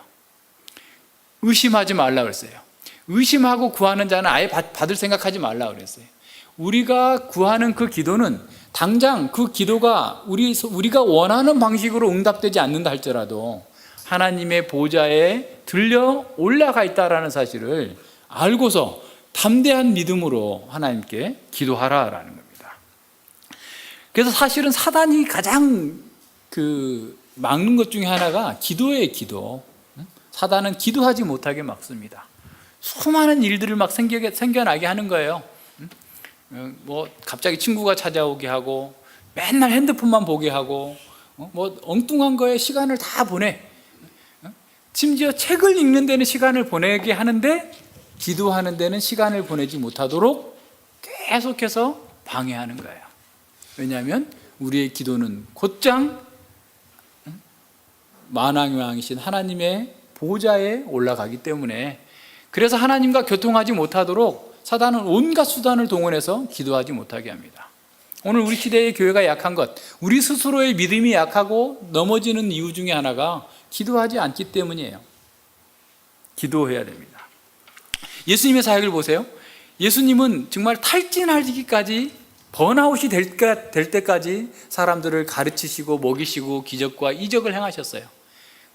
의심하지 말라 그랬어요. 의심하고 구하는 자는 아예 받을 생각하지 말라 그랬어요. 우리가 구하는 그 기도는 당장 그 기도가 우리가 원하는 방식으로 응답되지 않는다 할지라도 하나님의 보좌에 들려 올라가 있다라는 사실을 알고서 담대한 믿음으로 하나님께 기도하라라는 겁니다. 그래서 사실은 사단이 가장 막는 것 중에 하나가 기도예요, 기도. 사단은 기도하지 못하게 막습니다. 수많은 일들을 막 생겨나게 하는 거예요. 갑자기 친구가 찾아오게 하고, 맨날 핸드폰만 보게 하고 뭐 엉뚱한 거에 시간을 다 보내. 심지어 책을 읽는 데는 시간을 보내게 하는데 기도하는 데는 시간을 보내지 못하도록 계속해서 방해하는 거예요. 왜냐하면 우리의 기도는 곧장 만왕의 왕이신 하나님의 보좌에 올라가기 때문에, 그래서 하나님과 교통하지 못하도록 사단은 온갖 수단을 동원해서 기도하지 못하게 합니다. 오늘 우리 시대의 교회가 약한 것, 우리 스스로의 믿음이 약하고 넘어지는 이유 중에 하나가 기도하지 않기 때문이에요. 기도해야 됩니다. 예수님의 사역을 보세요. 예수님은 정말 탈진하기까지, 번아웃이 될 때까지 사람들을 가르치시고 먹이시고 기적과 이적을 행하셨어요.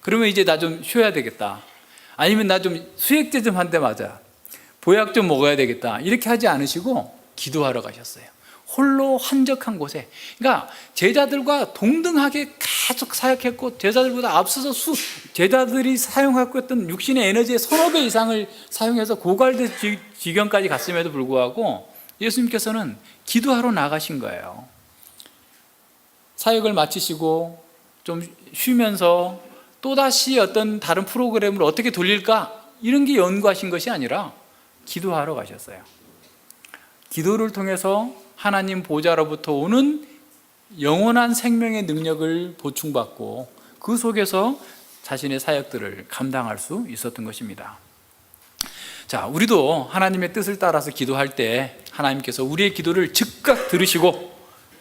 그러면 이제 나 좀 쉬어야 되겠다, 아니면 나 좀 수액제 좀 한 대 맞아, 보약 좀 먹어야 되겠다, 이렇게 하지 않으시고 기도하러 가셨어요. 홀로 한적한 곳에. 그러니까 제자들과 동등하게 계속 사역했고, 제자들보다 앞서서 제자들이 사용하고 있던 육신의 에너지의 서너 배 이상을 사용해서 고갈된 지경까지 갔음에도 불구하고 예수님께서는 기도하러 나가신 거예요. 사역을 마치시고 좀 쉬면서 또다시 어떤 다른 프로그램을 어떻게 돌릴까, 이런 게 연구하신 것이 아니라 기도하러 가셨어요. 기도를 통해서 하나님 보좌로부터 오는 영원한 생명의 능력을 보충받고 그 속에서 자신의 사역들을 감당할 수 있었던 것입니다. 자, 우리도 하나님의 뜻을 따라서 기도할 때 하나님께서 우리의 기도를 즉각 들으시고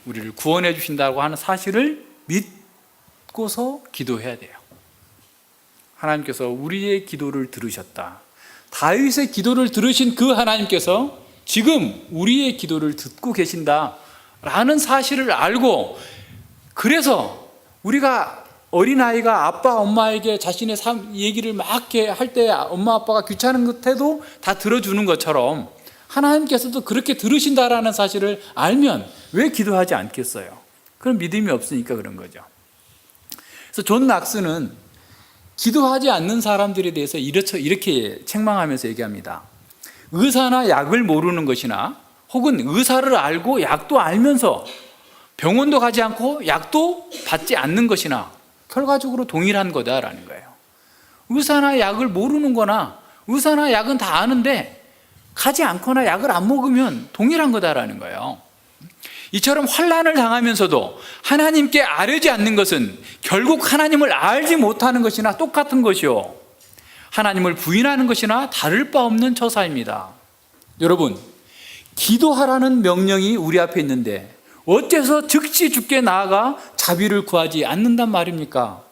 우리를 구원해 주신다고 하는 사실을 믿고서 기도해야 돼요. 하나님께서 우리의 기도를 들으셨다. 다윗의 기도를 들으신 그 하나님께서 지금 우리의 기도를 듣고 계신다라는 사실을 알고, 그래서 우리가 어린아이가 아빠 엄마에게 자신의 얘기를 막 할 때 엄마 아빠가 귀찮은 것에도 다 들어주는 것처럼 하나님께서도 그렇게 들으신다라는 사실을 알면 왜 기도하지 않겠어요? 그런 믿음이 없으니까 그런 거죠. 그래서 존 낙스는 기도하지 않는 사람들에 대해서 이렇게 책망하면서 얘기합니다. 의사나 약을 모르는 것이나 혹은 의사를 알고 약도 알면서 병원도 가지 않고 약도 받지 않는 것이나 결과적으로 동일한 거다라는 거예요. 의사나 약을 모르는 거나 의사나 약은 다 아는데 가지 않거나 약을 안 먹으면 동일한 거다라는 거예요. 이처럼 환난을 당하면서도 하나님께 아뢰지 않는 것은 결국 하나님을 알지 못하는 것이나 똑같은 것이요, 하나님을 부인하는 것이나 다를 바 없는 처사입니다. 여러분, 기도하라는 명령이 우리 앞에 있는데 어째서 즉시 주께 나아가 자비를 구하지 않는단 말입니까?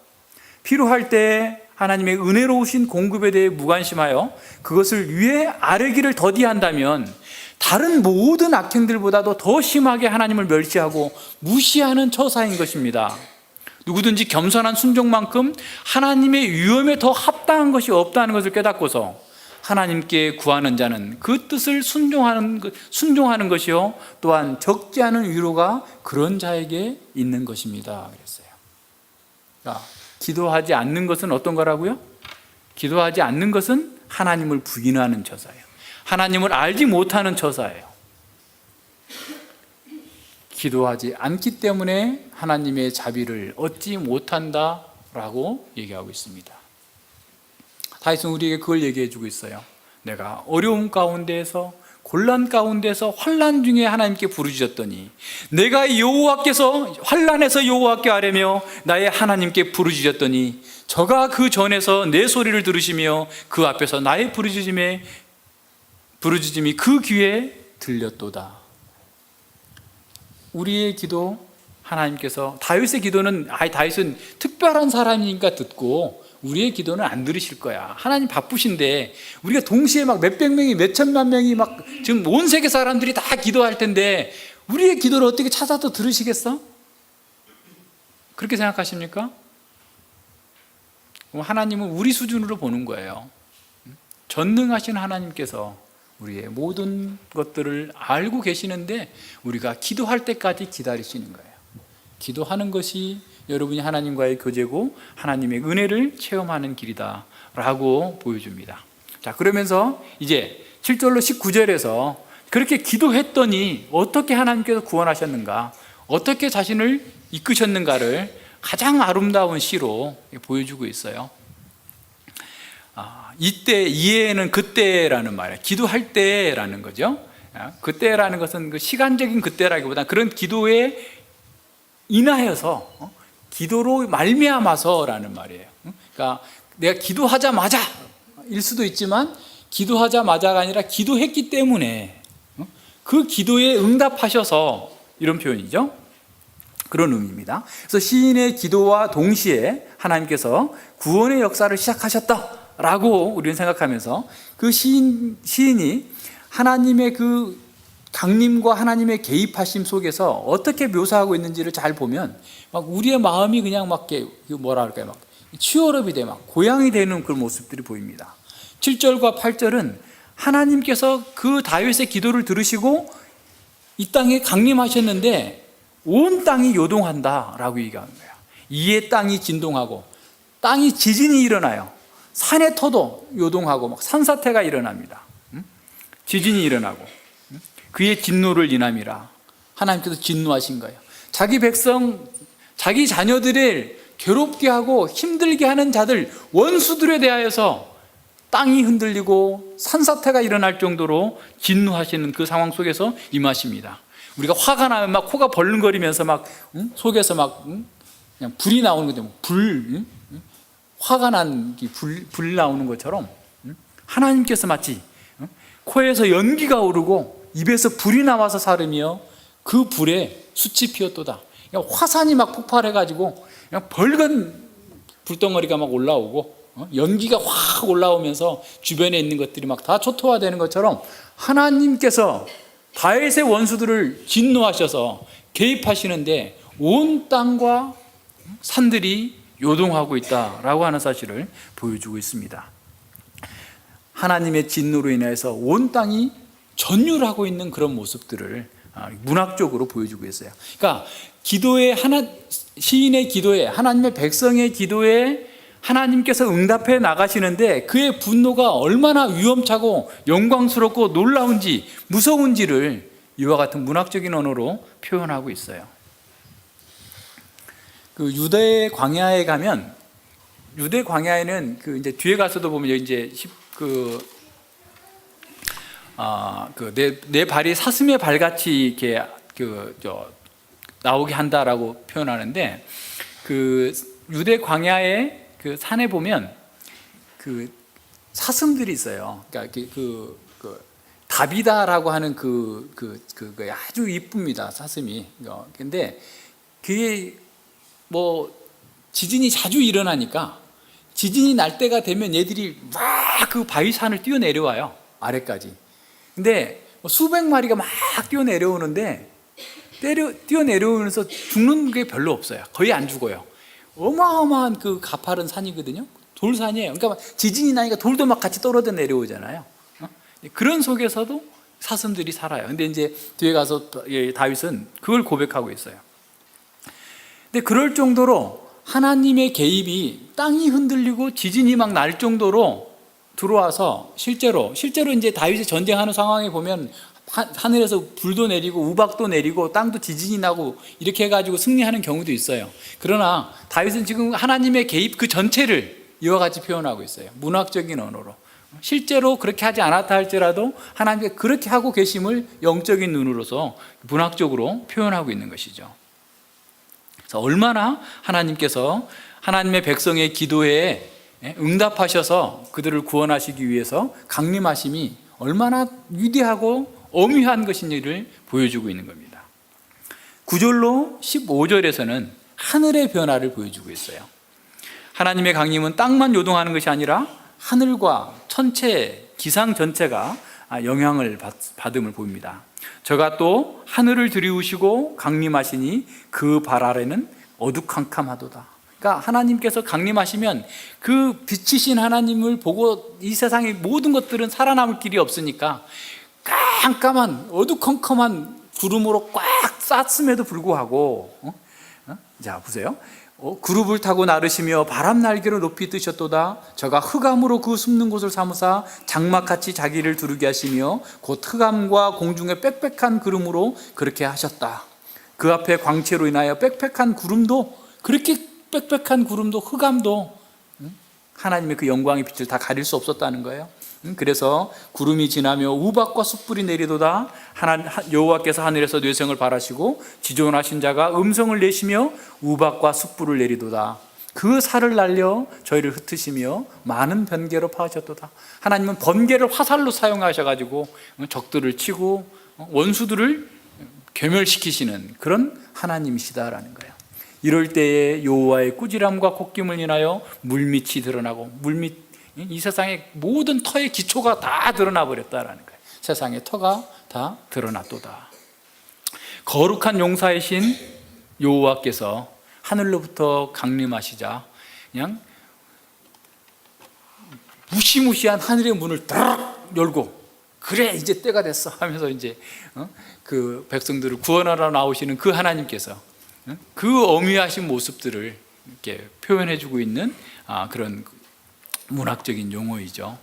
필요할 때 하나님의 은혜로우신 공급에 대해 무관심하여 그것을 위해 아뢰기를 더디한다면 다른 모든 악행들보다도 더 심하게 하나님을 멸시하고 무시하는 처사인 것입니다. 누구든지 겸손한 순종만큼 하나님의 위엄에 더 합당한 것이 없다는 것을 깨닫고서 하나님께 구하는 자는 그 뜻을 순종하는 것이요, 또한 적지 않은 위로가 그런 자에게 있는 것입니다. 그랬어요. 자, 기도하지 않는 것은 어떤 거라고요? 기도하지 않는 것은 하나님을 부인하는 처사예요. 하나님을 알지 못하는 처사예요. 기도하지 않기 때문에 하나님의 자비를 얻지 못한다라고 얘기하고 있습니다. 다윗은 우리에게 그걸 얘기해 주고 있어요. 내가 어려움 가운데에서, 곤란 가운데서, 환난 중에 하나님께 부르짖었더니 내가 여호와께서 환난에서 여호와께 아뢰며 나의 하나님께 부르짖었더니 저가 그 전에서 내 소리를 들으시며 그 앞에서 나의 부르짖음이 그 귀에 들렸도다. 우리의 기도, 하나님께서, 다윗의 기도는 다윗은 특별한 사람이니까 듣고 우리의 기도는 안 들으실 거야. 하나님 바쁘신데 우리가 동시에 막 몇백 명이 몇천만 명이 막 지금 온 세계 사람들이 다 기도할 텐데 우리의 기도를 어떻게 찾아서 들으시겠어? 그렇게 생각하십니까? 하나님은 우리 수준으로 보는 거예요. 전능하신 하나님께서 우리의 모든 것들을 알고 계시는데 우리가 기도할 때까지 기다리시는 거예요. 기도하는 것이 여러분이 하나님과의 교제고 하나님의 은혜를 체험하는 길이다 라고 보여줍니다. 자, 그러면서 이제 7절로 19절에서 그렇게 기도했더니 어떻게 하나님께서 구원하셨는가, 어떻게 자신을 이끄셨는가를 가장 아름다운 시로 보여주고 있어요. 이때, 이해는 그때라는 말이에요. 기도할 때라는 거죠. 그때라는 것은 그 시간적인 그때라기보다 그런 기도에 인하여서 기도로 말미암아서라는 말이에요. 그러니까 내가 기도하자마자 일 수도 있지만 기도하자마자가 아니라 기도했기 때문에 그 기도에 응답하셔서 이런 표현이죠. 그런 의미입니다. 그래서 시인의 기도와 동시에 하나님께서 구원의 역사를 시작하셨다라고 우리는 생각하면서 그 시인이 하나님의 그 강림과 하나님의 개입하심 속에서 어떻게 묘사하고 있는지를 잘 보면 막 우리의 마음이 그냥 막 뭐라 할까요? 막 치열업이 돼 막 고향이 되는 그런 모습들이 보입니다. 7절과 8절은 하나님께서 그 다윗의 기도를 들으시고 이 땅에 강림하셨는데 온 땅이 요동한다라고 얘기하는 거예요. 이에 땅이 진동하고 땅이 지진이 일어나요. 산의 터도 요동하고 막 산사태가 일어납니다. 지진이 일어나고 그의 진노를 인함이라. 하나님께서 진노하신 거예요. 자기 백성, 자기 자녀들을 괴롭게 하고 힘들게 하는 자들, 원수들에 대하여서 땅이 흔들리고 산사태가 일어날 정도로 진노하시는 그 상황 속에서 임하십니다. 우리가 화가 나면 막 코가 벌렁거리면서 막 속에서 막 그냥 불이 나오는 거죠. 화가 난 불 나오는 것처럼 하나님께서 마치 코에서 연기가 오르고 입에서 불이 나와서 사르며 그 불에 숯이 피었도다. 그냥 화산이 막 폭발해가지고 그냥 벌건 불덩어리가 막 올라오고 연기가 확 올라오면서 주변에 있는 것들이 막 다 초토화되는 것처럼 하나님께서 다윗의 원수들을 진노하셔서 개입하시는데 온 땅과 산들이 요동하고 있다라고 하는 사실을 보여주고 있습니다. 하나님의 진노로 인해서 온 땅이 전율하고 있는 그런 모습들을 문학적으로 보여주고 있어요. 그러니까 시인의 기도에, 하나님의 백성의 기도에 하나님께서 응답해 나가시는데 그의 분노가 얼마나 위험차고 영광스럽고 놀라운지 무서운지를 이와 같은 문학적인 언어로 표현하고 있어요. 그 유대 광야에 가면, 유대 광야에는 그 이제 뒤에 가서도 보면 이제 내 발이 사슴의 발같이 이렇게 나오게 한다라고 표현하는데, 그 유대 광야의 그 산에 보면 그 사슴들이 있어요. 그러니까 다비다라고 하는 아주 이쁩니다, 사슴이. 근데 그게 뭐 지진이 자주 일어나니까 지진이 날 때가 되면 얘들이 막 그 바위산을 뛰어내려와요, 아래까지. 근데 수백 마리가 막 뛰어내려오는데 뛰어내려오면서 죽는 게 별로 없어요. 거의 안 죽어요. 어마어마한 그 가파른 산이거든요. 돌산이에요. 그러니까 지진이 나니까 돌도 막 같이 떨어져 내려오잖아요. 그런 속에서도 사슴들이 살아요. 근데 이제 뒤에 가서 다윗은 그걸 고백하고 있어요. 근데 그럴 정도로 하나님의 개입이 땅이 흔들리고 지진이 막 날 정도로 들어와서 실제로 이제 다윗이 전쟁하는 상황에 보면 하늘에서 불도 내리고 우박도 내리고 땅도 지진이 나고 이렇게 해가지고 승리하는 경우도 있어요. 그러나 다윗은 지금 하나님의 개입 그 전체를 이와 같이 표현하고 있어요. 문학적인 언어로. 실제로 그렇게 하지 않았다 할지라도 하나님께 그렇게 하고 계심을 영적인 눈으로서 문학적으로 표현하고 있는 것이죠. 그래서 얼마나 하나님께서 하나님의 백성의 기도에 응답하셔서 그들을 구원하시기 위해서 강림하심이 얼마나 위대하고 엄위한 것인지를 보여주고 있는 겁니다. 9절로 15절에서는 하늘의 변화를 보여주고 있어요. 하나님의 강림은 땅만 요동하는 것이 아니라 하늘과 천체, 기상 전체가 영향을 받음을 보입니다. 저가 또 하늘을 들이우시고 강림하시니 그 발 아래는 어두캄캄하도다. 그러니까 하나님께서 강림하시면 그 빛이신 하나님을 보고 이 세상의 모든 것들은 살아남을 길이 없으니까 깜깜한 어두컴컴한 구름으로 꽉 쌌음에도 불구하고 자 보세요. 그룹을 타고 나르시며 바람 날개로 높이 뜨셨도다. 저가 흑암으로 그 숨는 곳을 삼으사 장막같이 자기를 두르게 하시며 곧 흑암과 공중의 빽빽한 구름으로 그렇게 하셨다. 그 앞에 광채로 인하여 빽빽한 구름도, 그렇게 빽빽한 구름도, 흑암도 하나님의 그 영광의 빛을 다 가릴 수 없었다는 거예요. 그래서 구름이 지나며 우박과 숯불이 내리도다. 여호와께서 하늘에서 뇌생을 발하시고 지존하신 자가 음성을 내시며 우박과 숯불을 내리도다. 그 살을 날려 저희를 흩으시며 많은 번개로 파하셨도다. 하나님은 번개를 화살로 사용하셔가지고 적들을 치고 원수들을 괴멸시키시는 그런 하나님이시다라는 거예요. 이럴 때에 여호와의 꾸지람과 콧김을 인하여 물밑이 드러나고, 물밑, 이 세상의 모든 터의 기초가 다 드러나 버렸다라는 거예요. 세상의 터가 다 드러났도다. 거룩한 용사이신 여호와께서 하늘로부터 강림하시자 그냥 무시무시한 하늘의 문을 딱 열고, 그래 이제 때가 됐어 하면서 이제 그 백성들을 구원하러 나오시는 그 하나님께서 그 엄위하신 모습들을 이렇게 표현해주고 있는 그런 문학적인 용어이죠.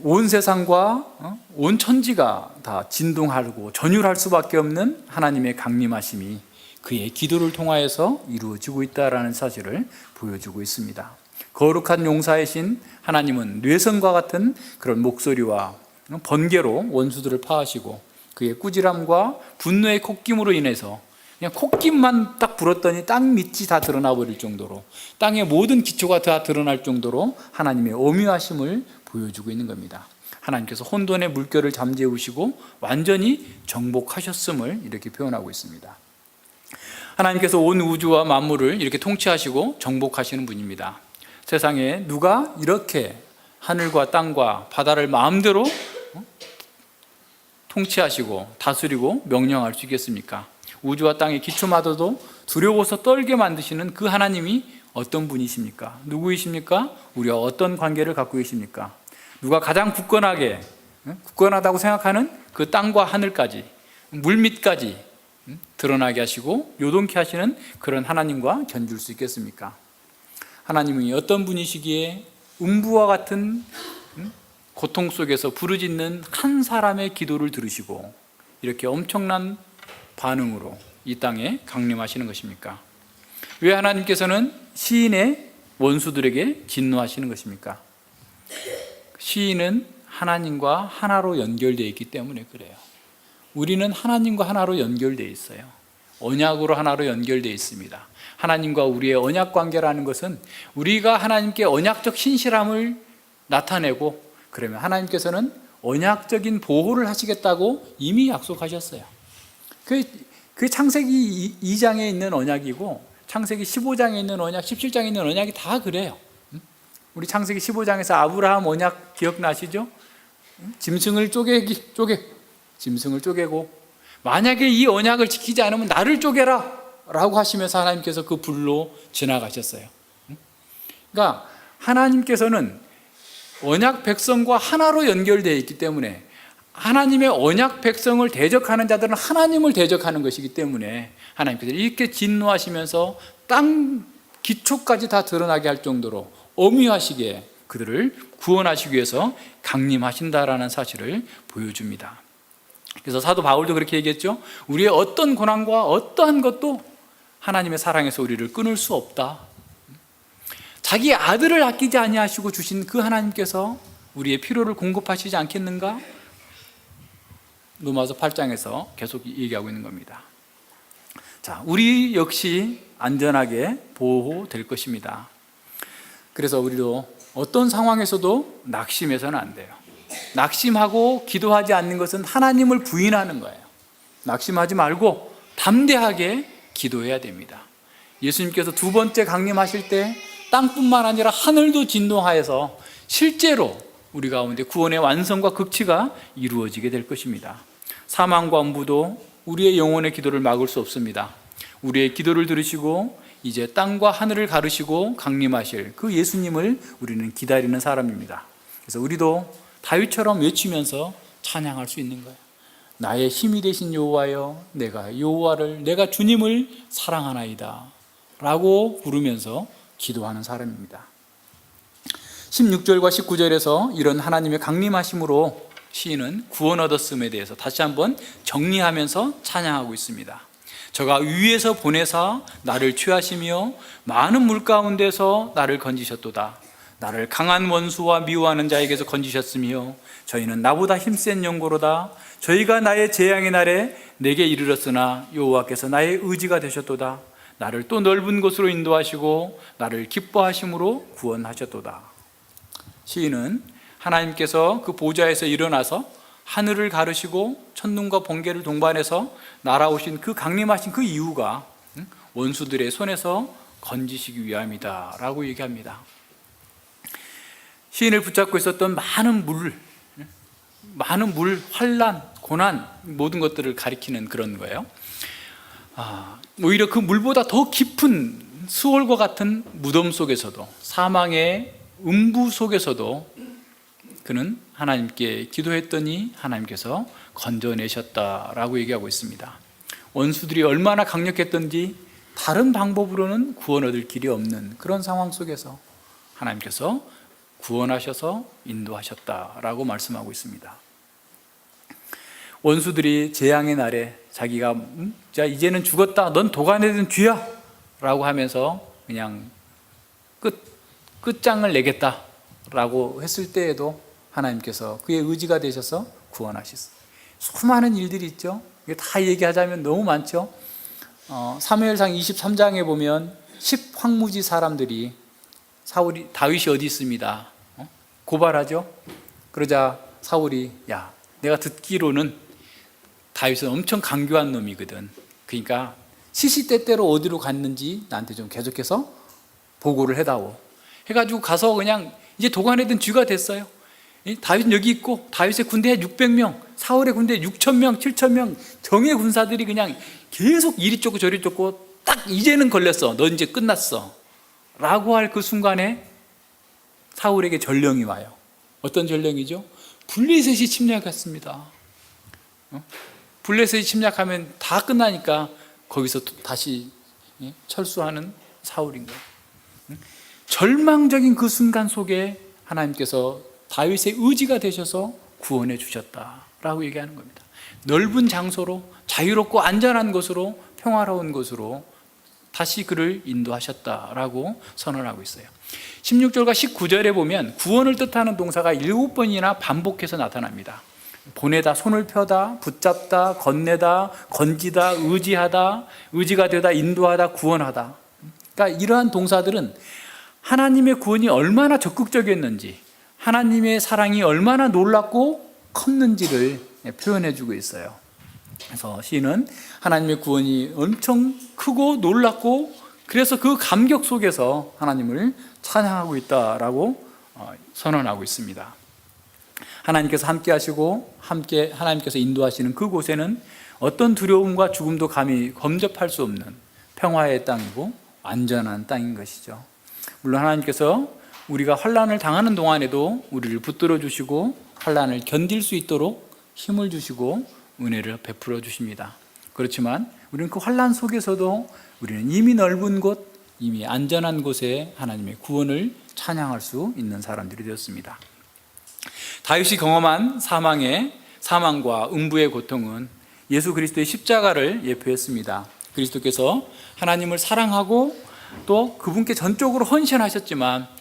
온 세상과 온 천지가 다 진동하고 전율할 수밖에 없는 하나님의 강림하심이 그의 기도를 통하여서 이루어지고 있다는 사실을 보여주고 있습니다. 거룩한 용사이신 하나님은 뇌성과 같은 그런 목소리와 번개로 원수들을 파하시고, 그의 꾸지람과 분노의 콧김으로 인해서 그냥 콧김만 딱 불었더니 땅 밑이 다 드러나 버릴 정도로, 땅의 모든 기초가 다 드러날 정도로 하나님의 엄위하심을 보여주고 있는 겁니다. 하나님께서 혼돈의 물결을 잠재우시고 완전히 정복하셨음을 이렇게 표현하고 있습니다. 하나님께서 온 우주와 만물을 이렇게 통치하시고 정복하시는 분입니다. 세상에 누가 이렇게 하늘과 땅과 바다를 마음대로 통치하시고 다스리고 명령할 수 있겠습니까? 우주와 땅의 기초마저도 두려워서 떨게 만드시는 그 하나님이 어떤 분이십니까? 누구이십니까? 우리와 어떤 관계를 갖고 계십니까? 누가 가장 굳건하다고 생각하는 그 땅과 하늘까지, 물밑까지 드러나게 하시고 요동케 하시는 그런 하나님과 견줄 수 있겠습니까? 하나님이 어떤 분이시기에 음부와 같은 고통 속에서 부르짖는 한 사람의 기도를 들으시고 이렇게 엄청난 반응으로 이 땅에 강림하시는 것입니까? 왜 하나님께서는 시인의 원수들에게 진노하시는 것입니까? 시인은 하나님과 하나로 연결되어 있기 때문에 그래요. 우리는 하나님과 하나로 연결되어 있어요. 언약으로 하나로 연결되어 있습니다. 하나님과 우리의 언약 관계라는 것은 우리가 하나님께 언약적 신실함을 나타내고, 그러면 하나님께서는 언약적인 보호를 하시겠다고 이미 약속하셨어요. 그 창세기 2장에 있는 언약이고 창세기 15장에 있는 언약, 17장에 있는 언약이 다 그래요. 우리 창세기 15장에서 아브라함 언약 기억나시죠? 짐승을 짐승을 쪼개고, 만약에 이 언약을 지키지 않으면 나를 쪼개라 라고 하시면서 하나님께서 그 불로 지나가셨어요. 그러니까 하나님께서는 언약 백성과 하나로 연결되어 있기 때문에, 하나님의 언약 백성을 대적하는 자들은 하나님을 대적하는 것이기 때문에 하나님께서 이렇게 진노하시면서 땅 기초까지 다 드러나게 할 정도로 엄위하시게 그들을 구원하시기 위해서 강림하신다라는 사실을 보여줍니다. 그래서 사도 바울도 그렇게 얘기했죠. 우리의 어떤 고난과 어떠한 것도 하나님의 사랑에서 우리를 끊을 수 없다. 자기 아들을 아끼지 아니하시고 주신 그 하나님께서 우리의 필요를 공급하시지 않겠는가? 로마서 8장에서 계속 얘기하고 있는 겁니다. 자, 우리 역시 안전하게 보호될 것입니다. 그래서 우리도 어떤 상황에서도 낙심해서는 안 돼요. 낙심하고 기도하지 않는 것은 하나님을 부인하는 거예요. 낙심하지 말고 담대하게 기도해야 됩니다. 예수님께서 두 번째 강림하실 때 땅뿐만 아니라 하늘도 진동하여서 실제로 우리 가운데 구원의 완성과 극치가 이루어지게 될 것입니다. 사망과 엄부도 우리의 영혼의 기도를 막을 수 없습니다. 우리의 기도를 들으시고 이제 땅과 하늘을 가르시고 강림하실 그 예수님을 우리는 기다리는 사람입니다. 그래서 우리도 다윗처럼 외치면서 찬양할 수 있는 거예요. 나의 힘이 되신 여호와여, 내가 주님을 사랑하나이다 라고 부르면서 기도하는 사람입니다. 16절과 19절에서 이런 하나님의 강림하심으로 시인은 구원 얻었음에 대해서 다시 한번 정리하면서 찬양하고 있습니다. 저가 위에서 보내사 나를 취하시며 많은 물 가운데서 나를 건지셨도다. 나를 강한 원수와 미워하는 자에게서 건지셨으며 저희는 나보다 힘센 영고로다. 저희가 나의 재앙의 날에 내게 이르렀으나 여호와께서 나의 의지가 되셨도다. 나를 또 넓은 곳으로 인도하시고 나를 기뻐하심으로 구원하셨도다. 시인은 하나님께서 그 보좌에서 일어나서 하늘을 가르시고 천둥과 번개를 동반해서 날아오신 그 강림하신 그 이유가 원수들의 손에서 건지시기 위함이다 라고 얘기합니다. 시인을 붙잡고 있었던 많은 물, 환난, 고난, 모든 것들을 가리키는 그런 거예요. 오히려 그 물보다 더 깊은 수월과 같은 무덤 속에서도, 사망의 음부 속에서도 그는 하나님께 기도했더니 하나님께서 건져내셨다라고 얘기하고 있습니다. 원수들이 얼마나 강력했던지 다른 방법으로는 구원 얻을 길이 없는 그런 상황 속에서 하나님께서 구원하셔서 인도하셨다라고 말씀하고 있습니다. 원수들이 재앙의 날에 자기가 자 이제는 죽었다, 넌 도가내든 쥐야 라고 하면서 그냥 끝장을 내겠다 라고 했을 때에도 하나님께서 그의 의지가 되셔서 구원하셨어요. 수많은 일들이 있죠. 이게 다 얘기하자면 너무 많죠. 사무엘상 23장에 보면 10황무지 사람들이 다윗이 어디 있습니다 고발하죠. 그러자 사울이 야, 내가 듣기로는 다윗은 엄청 강교한 놈이거든. 그러니까 시시때때로 어디로 갔는지 나한테 좀 계속해서 보고를 해다오 해가지고 가서 그냥 이제 도가내든 쥐가 됐어요. 다윗은 여기 있고 다윗의 군대에 600명, 사울의 군대에 6,000명, 7,000명 정예 군사들이 그냥 계속 이리 쫓고 저리 쫓고 딱 이제는 걸렸어. 너 이제 끝났어 라고 할 그 순간에 사울에게 전령이 와요. 어떤 전령이죠? 블레셋이 침략했습니다. 블레셋이 침략하면 다 끝나니까 거기서 다시 철수하는 사울인 거예요. 절망적인 그 순간 속에 하나님께서 다윗의 의지가 되셔서 구원해 주셨다라고 얘기하는 겁니다. 넓은 장소로, 자유롭고 안전한 곳으로, 평화로운 곳으로 다시 그를 인도하셨다라고 선언하고 있어요. 16절과 19절에 보면 구원을 뜻하는 동사가 7번이나 반복해서 나타납니다. 보내다, 손을 펴다, 붙잡다, 건네다, 건지다, 의지하다, 의지가 되다, 인도하다, 구원하다. 그러니까 이러한 동사들은 하나님의 구원이 얼마나 적극적이었는지, 하나님의 사랑이 얼마나 놀랍고 컸는지를 표현해 주고 있어요. 그래서 시인은 하나님의 구원이 엄청 크고 놀랍고 그래서 그 감격 속에서 하나님을 찬양하고 있다라고 선언하고 있습니다. 하나님께서 함께 하시고 하나님께서 인도하시는 그곳에는 어떤 두려움과 죽음도 감히 범접할 수 없는 평화의 땅이고 안전한 땅인 것이죠. 물론 하나님께서 우리가 환난을 당하는 동안에도 우리를 붙들어 주시고 환난을 견딜 수 있도록 힘을 주시고 은혜를 베풀어 주십니다. 그렇지만 우리는 그 환난 속에서도 우리는 이미 넓은 곳, 이미 안전한 곳에 하나님의 구원을 찬양할 수 있는 사람들이 되었습니다. 다윗이 경험한 사망과 음부의 고통은 예수 그리스도의 십자가를 예표했습니다. 그리스도께서 하나님을 사랑하고 또 그분께 전적으로 헌신하셨지만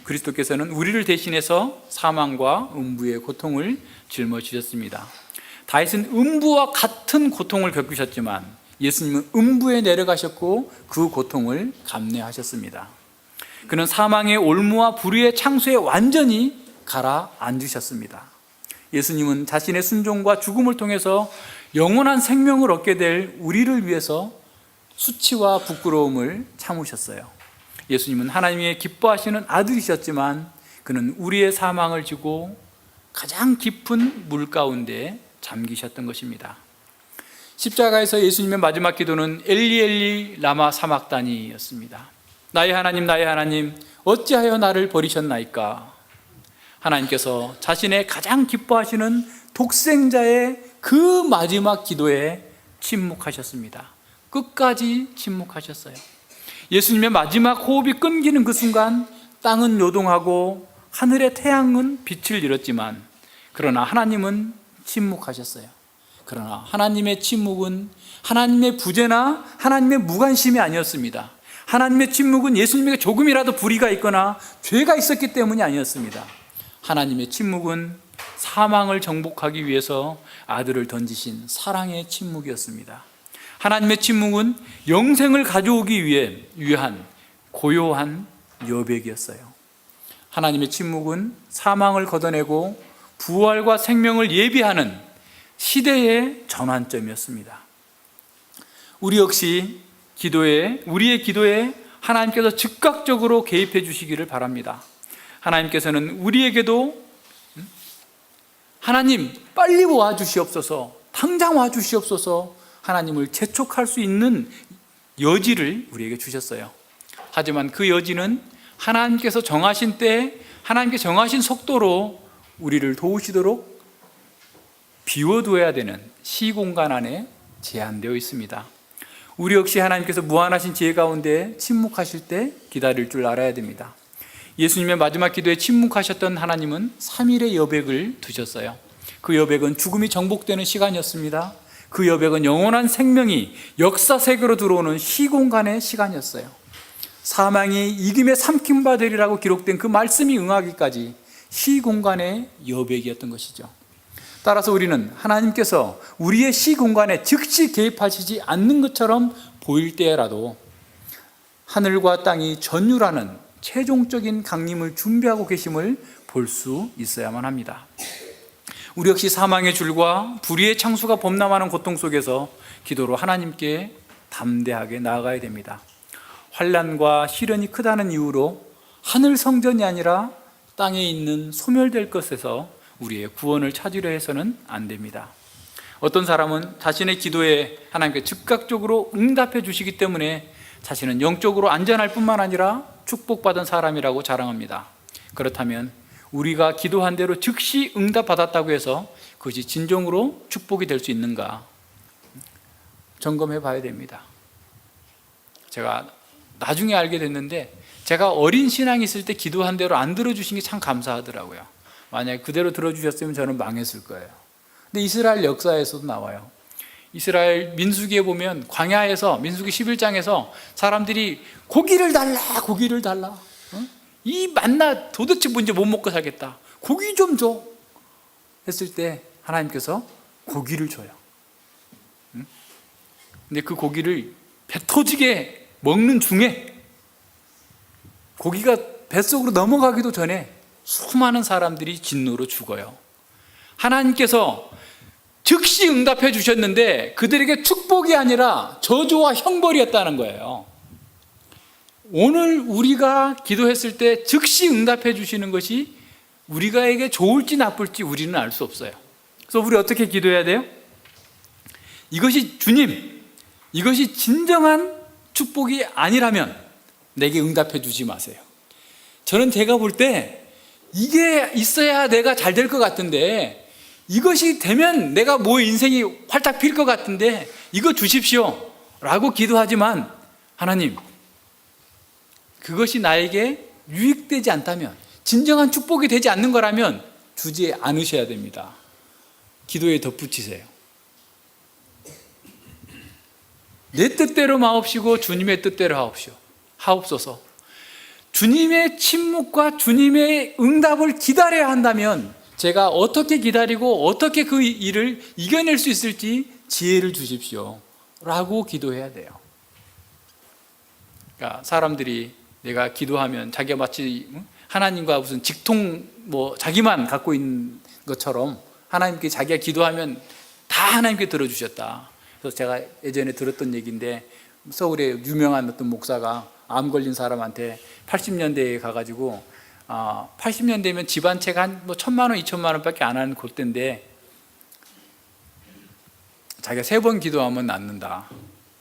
그리스도께서는 우리를 대신해서 사망과 음부의 고통을 짊어지셨습니다. 다윗은 음부와 같은 고통을 겪으셨지만 예수님은 음부에 내려가셨고 그 고통을 감내하셨습니다. 그는 사망의 올무와 불의의 창수에 완전히 가라앉으셨습니다. 예수님은 자신의 순종과 죽음을 통해서 영원한 생명을 얻게 될 우리를 위해서 수치와 부끄러움을 참으셨어요. 예수님은 하나님의 기뻐하시는 아들이셨지만 그는 우리의 사망을 지고 가장 깊은 물 가운데 잠기셨던 것입니다. 십자가에서 예수님의 마지막 기도는 엘리 엘리 라마 사막다니였습니다. 나의 하나님 어찌하여 나를 버리셨나이까. 하나님께서 자신의 가장 기뻐하시는 독생자의 그 마지막 기도에 침묵하셨습니다. 끝까지 침묵하셨어요. 예수님의 마지막 호흡이 끊기는 그 순간 땅은 요동하고 하늘의 태양은 빛을 잃었지만 그러나 하나님은 침묵하셨어요. 그러나 하나님의 침묵은 하나님의 부재나 하나님의 무관심이 아니었습니다. 하나님의 침묵은 예수님에게 조금이라도 불의가 있거나 죄가 있었기 때문이 아니었습니다. 하나님의 침묵은 사망을 정복하기 위해서 아들을 던지신 사랑의 침묵이었습니다. 하나님의 침묵은 영생을 가져오기 위한 고요한 여백이었어요. 하나님의 침묵은 사망을 걷어내고 부활과 생명을 예비하는 시대의 전환점이었습니다. 우리 역시 우리의 기도에 하나님께서 즉각적으로 개입해 주시기를 바랍니다. 하나님께서는 우리에게도 하나님 빨리 와 주시옵소서, 당장 와 주시옵소서 하나님을 재촉할 수 있는 여지를 우리에게 주셨어요. 하지만 그 여지는 하나님께서 정하신 때, 하나님께 정하신 속도로 우리를 도우시도록 비워두어야 되는 시공간 안에 제한되어 있습니다. 우리 역시 하나님께서 무한하신 지혜 가운데 침묵하실 때 기다릴 줄 알아야 됩니다. 예수님의 마지막 기도에 침묵하셨던 하나님은 3일의 여백을 두셨어요. 그 여백은 죽음이 정복되는 시간이었습니다. 그 여백은 영원한 생명이 역사 세계로 들어오는 시공간의 시간이었어요. 사망이 이김에 삼킴 받으리라고 기록된 그 말씀이 응하기까지 시공간의 여백이었던 것이죠. 따라서 우리는 하나님께서 우리의 시공간에 즉시 개입하시지 않는 것처럼 보일 때라도 하늘과 땅이 전율하는 최종적인 강림을 준비하고 계심을 볼 수 있어야만 합니다. 우리 역시 사망의 줄과 불의의 창수가 범람하는 고통 속에서 기도로 하나님께 담대하게 나아가야 됩니다. 환난과 시련이 크다는 이유로 하늘 성전이 아니라 땅에 있는 소멸될 것에서 우리의 구원을 찾으려 해서는 안 됩니다. 어떤 사람은 자신의 기도에 하나님께 즉각적으로 응답해 주시기 때문에 자신은 영적으로 안전할 뿐만 아니라 축복받은 사람이라고 자랑합니다. 그렇다면 우리가 기도한 대로 즉시 응답받았다고 해서 그것이 진정으로 축복이 될 수 있는가 점검해 봐야 됩니다. 제가 나중에 알게 됐는데 제가 어린 신앙이 있을 때 기도한 대로 안 들어주신 게 참 감사하더라고요. 만약에 그대로 들어주셨으면 저는 망했을 거예요. 근데 이스라엘 역사에서도 나와요. 이스라엘 민수기에 보면 광야에서 민수기 11장에서 사람들이 고기를 달라 이 만나 도대체 뭔지 못 먹고 살겠다, 고기 좀 줘 했을 때 하나님께서 고기를 줘요. 근데 그 고기를 배 터지게 먹는 중에 고기가 뱃속으로 넘어가기도 전에 수많은 사람들이 진노로 죽어요. 하나님께서 즉시 응답해 주셨는데 그들에게 축복이 아니라 저주와 형벌이었다는 거예요. 오늘 우리가 기도했을 때 즉시 응답해 주시는 것이 우리가에게 좋을지 나쁠지 우리는 알 수 없어요. 그래서 우리 어떻게 기도해야 돼요? 이것이 주님, 이것이 진정한 축복이 아니라면 내게 응답해 주지 마세요. 저는 제가 볼 때 이게 있어야 내가 잘 될 것 같은데, 이것이 되면 내가 뭐 인생이 활짝 필 것 같은데 이거 주십시오 라고 기도하지만 하나님, 그것이 나에게 유익되지 않다면, 진정한 축복이 되지 않는 거라면 주지 않으셔야 됩니다. 기도에 덧붙이세요. 내 뜻대로 마옵시고 주님의 뜻대로 하옵소서. 주님의 침묵과 주님의 응답을 기다려야 한다면 제가 어떻게 기다리고 어떻게 그 일을 이겨낼 수 있을지 지혜를 주십시오 라고 기도해야 돼요. 그러니까 사람들이 내가 기도하면 자기가 마치 하나님과 무슨 직통, 자기만 갖고 있는 것처럼 하나님께 자기가 기도하면 다 하나님께 들어주셨다. 그래서 제가 예전에 들었던 얘기인데, 서울에 유명한 어떤 목사가 암 걸린 사람한테 80년대에 가가지고 80년대면 집안채가 한 1,000만 원, 2,000만 원밖에 안 하는 그때인데 자기가 3번 기도하면 낫는다.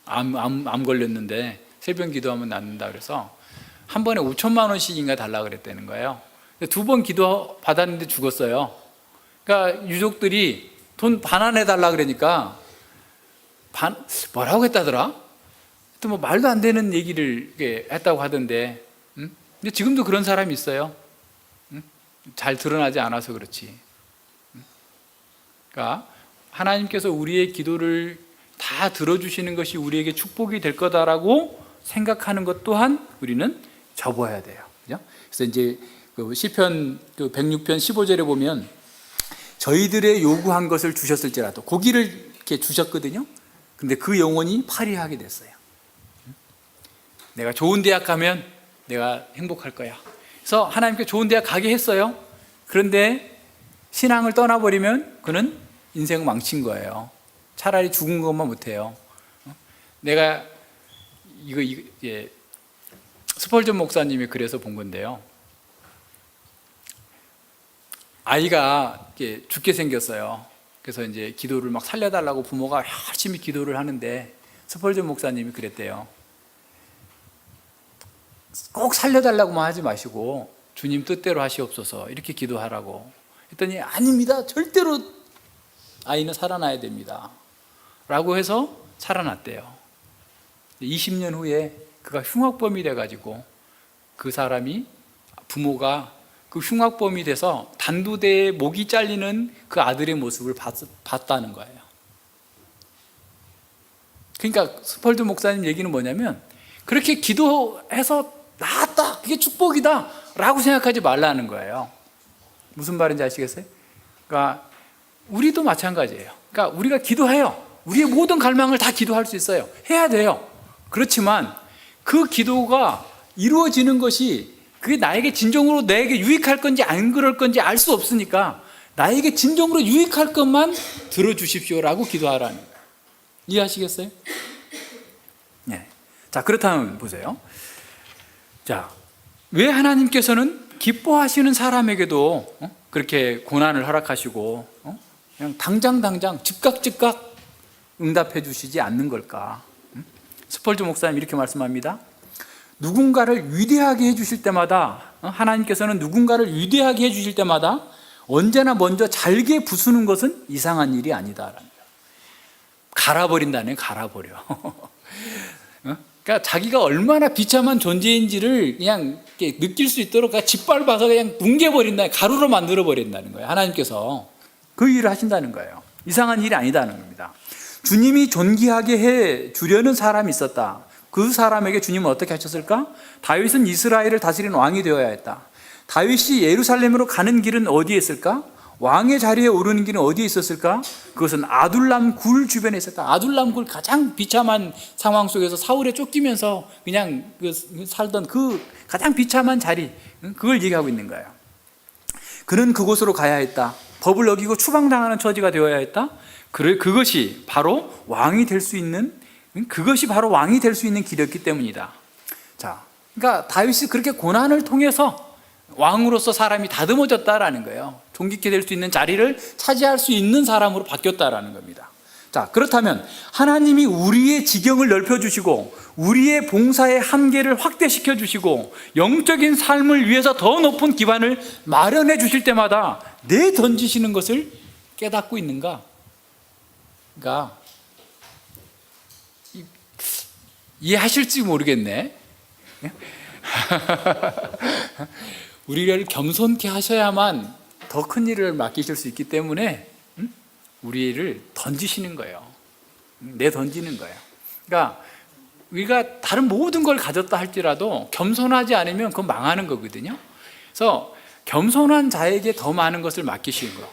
암 걸렸는데 3번 기도하면 낫는다. 그래서 한 번에 5천만 원씩인가 달라 그랬다는 거예요. 2번 기도 받았는데 죽었어요. 그러니까 유족들이 돈 반환해 달라 그러니까 뭐라고 했다더라? 또 말도 안 되는 얘기를 했다고 하던데, 근데 지금도 그런 사람이 있어요. 잘 드러나지 않아서 그렇지. 그러니까 하나님께서 우리의 기도를 다 들어주시는 것이 우리에게 축복이 될 거다라고 생각하는 것 또한 우리는 접어야 돼요. 그죠? 그래서 이제 그 시편 106편 15절에 보면 저희들의 요구한 것을 주셨을지라도 고기를 이렇게 주셨거든요. 근데 그 영혼이 파리하게 됐어요. 내가 좋은 대학 가면 내가 행복할 거야. 그래서 하나님께 좋은 대학 가게 했어요. 그런데 신앙을 떠나버리면 그는 인생 망친 거예요. 차라리 죽은 것만 못해요. 내가 스펄전 목사님이 그래서 본 건데요. 아이가 죽게 생겼어요. 그래서 이제 기도를 막 살려달라고 부모가 열심히 기도를 하는데 스펄전 목사님이 그랬대요. 꼭 살려달라고만 하지 마시고 주님 뜻대로 하시옵소서 이렇게 기도하라고 했더니 아닙니다. 절대로 아이는 살아나야 됩니다. 라고 해서 살아났대요. 20년 후에 그가 흉악범이 돼가지고 그 사람이 부모가 그 흉악범이 돼서 단두대에 목이 잘리는 그 아들의 모습을 봤다는 거예요. 그러니까 스펄드 목사님 얘기는 뭐냐면 그렇게 기도해서 나았다, 그게 축복이다 라고 생각하지 말라는 거예요. 무슨 말인지 아시겠어요? 그러니까 우리도 마찬가지예요. 그러니까 우리가 기도해요. 우리의 모든 갈망을 다 기도할 수 있어요. 해야 돼요. 그렇지만 그 기도가 이루어지는 것이 그게 나에게 진정으로 나에게 유익할 건지 안 그럴 건지 알 수 없으니까 나에게 진정으로 유익할 것만 들어주십시오라고 기도하라는 거예요. 이해하시겠어요? 네. 자, 그렇다면 보세요. 자, 왜 하나님께서는 기뻐하시는 사람에게도 그렇게 고난을 허락하시고 그냥 당장 즉각 응답해 주시지 않는 걸까? 스펄전 목사님 이렇게 말씀합니다. 누군가를 위대하게 해주실 때마다 하나님께서는 누군가를 위대하게 해주실 때마다 언제나 먼저 잘게 부수는 것은 이상한 일이 아니다라는 거예요. 갈아버린다네, 갈아버려. 그러니까 자기가 얼마나 비참한 존재인지를 그냥 느낄 수 있도록 짓밟아서 그냥 뭉개버린다, 가루로 만들어버린다는 거예요. 하나님께서 그 일을 하신다는 거예요. 이상한 일이 아니다는 겁니다. 주님이 존귀하게 해 주려는 사람이 있었다. 그 사람에게 주님은 어떻게 하셨을까? 다윗은 이스라엘을 다스리는 왕이 되어야 했다. 다윗이 예루살렘으로 가는 길은 어디에 있을까? 왕의 자리에 오르는 길은 어디에 있었을까? 그것은 아둘람 굴 주변에 있었다. 아둘람 굴 가장 비참한 상황 속에서 사울에 쫓기면서 그냥 살던 그 가장 비참한 자리, 그걸 얘기하고 있는 거예요. 그는 그곳으로 가야 했다. 법을 어기고 추방당하는 처지가 되어야 했다. 그것이 바로 왕이 될 수 있는, 그것이 바로 왕이 될 수 있는 길이었기 때문이다. 자, 그러니까 다윗이 그렇게 고난을 통해서 왕으로서 사람이 다듬어졌다라는 거예요. 존귀케 될 수 있는 자리를 차지할 수 있는 사람으로 바뀌었다라는 겁니다. 자, 그렇다면 하나님이 우리의 지경을 넓혀주시고 우리의 봉사의 한계를 확대시켜 주시고 영적인 삶을 위해서 더 높은 기반을 마련해 주실 때마다 내던지시는 것을 깨닫고 있는가? 그러니까 이해하실지 모르겠네. 우리를 겸손케 하셔야만 더 큰 일을 맡기실 수 있기 때문에 우리를 던지시는 거예요. 내던지는 거예요. 그러니까 우리가 다른 모든 걸 가졌다 할지라도 겸손하지 않으면 그건 망하는 거거든요. 그래서 겸손한 자에게 더 많은 것을 맡기시는 거예요.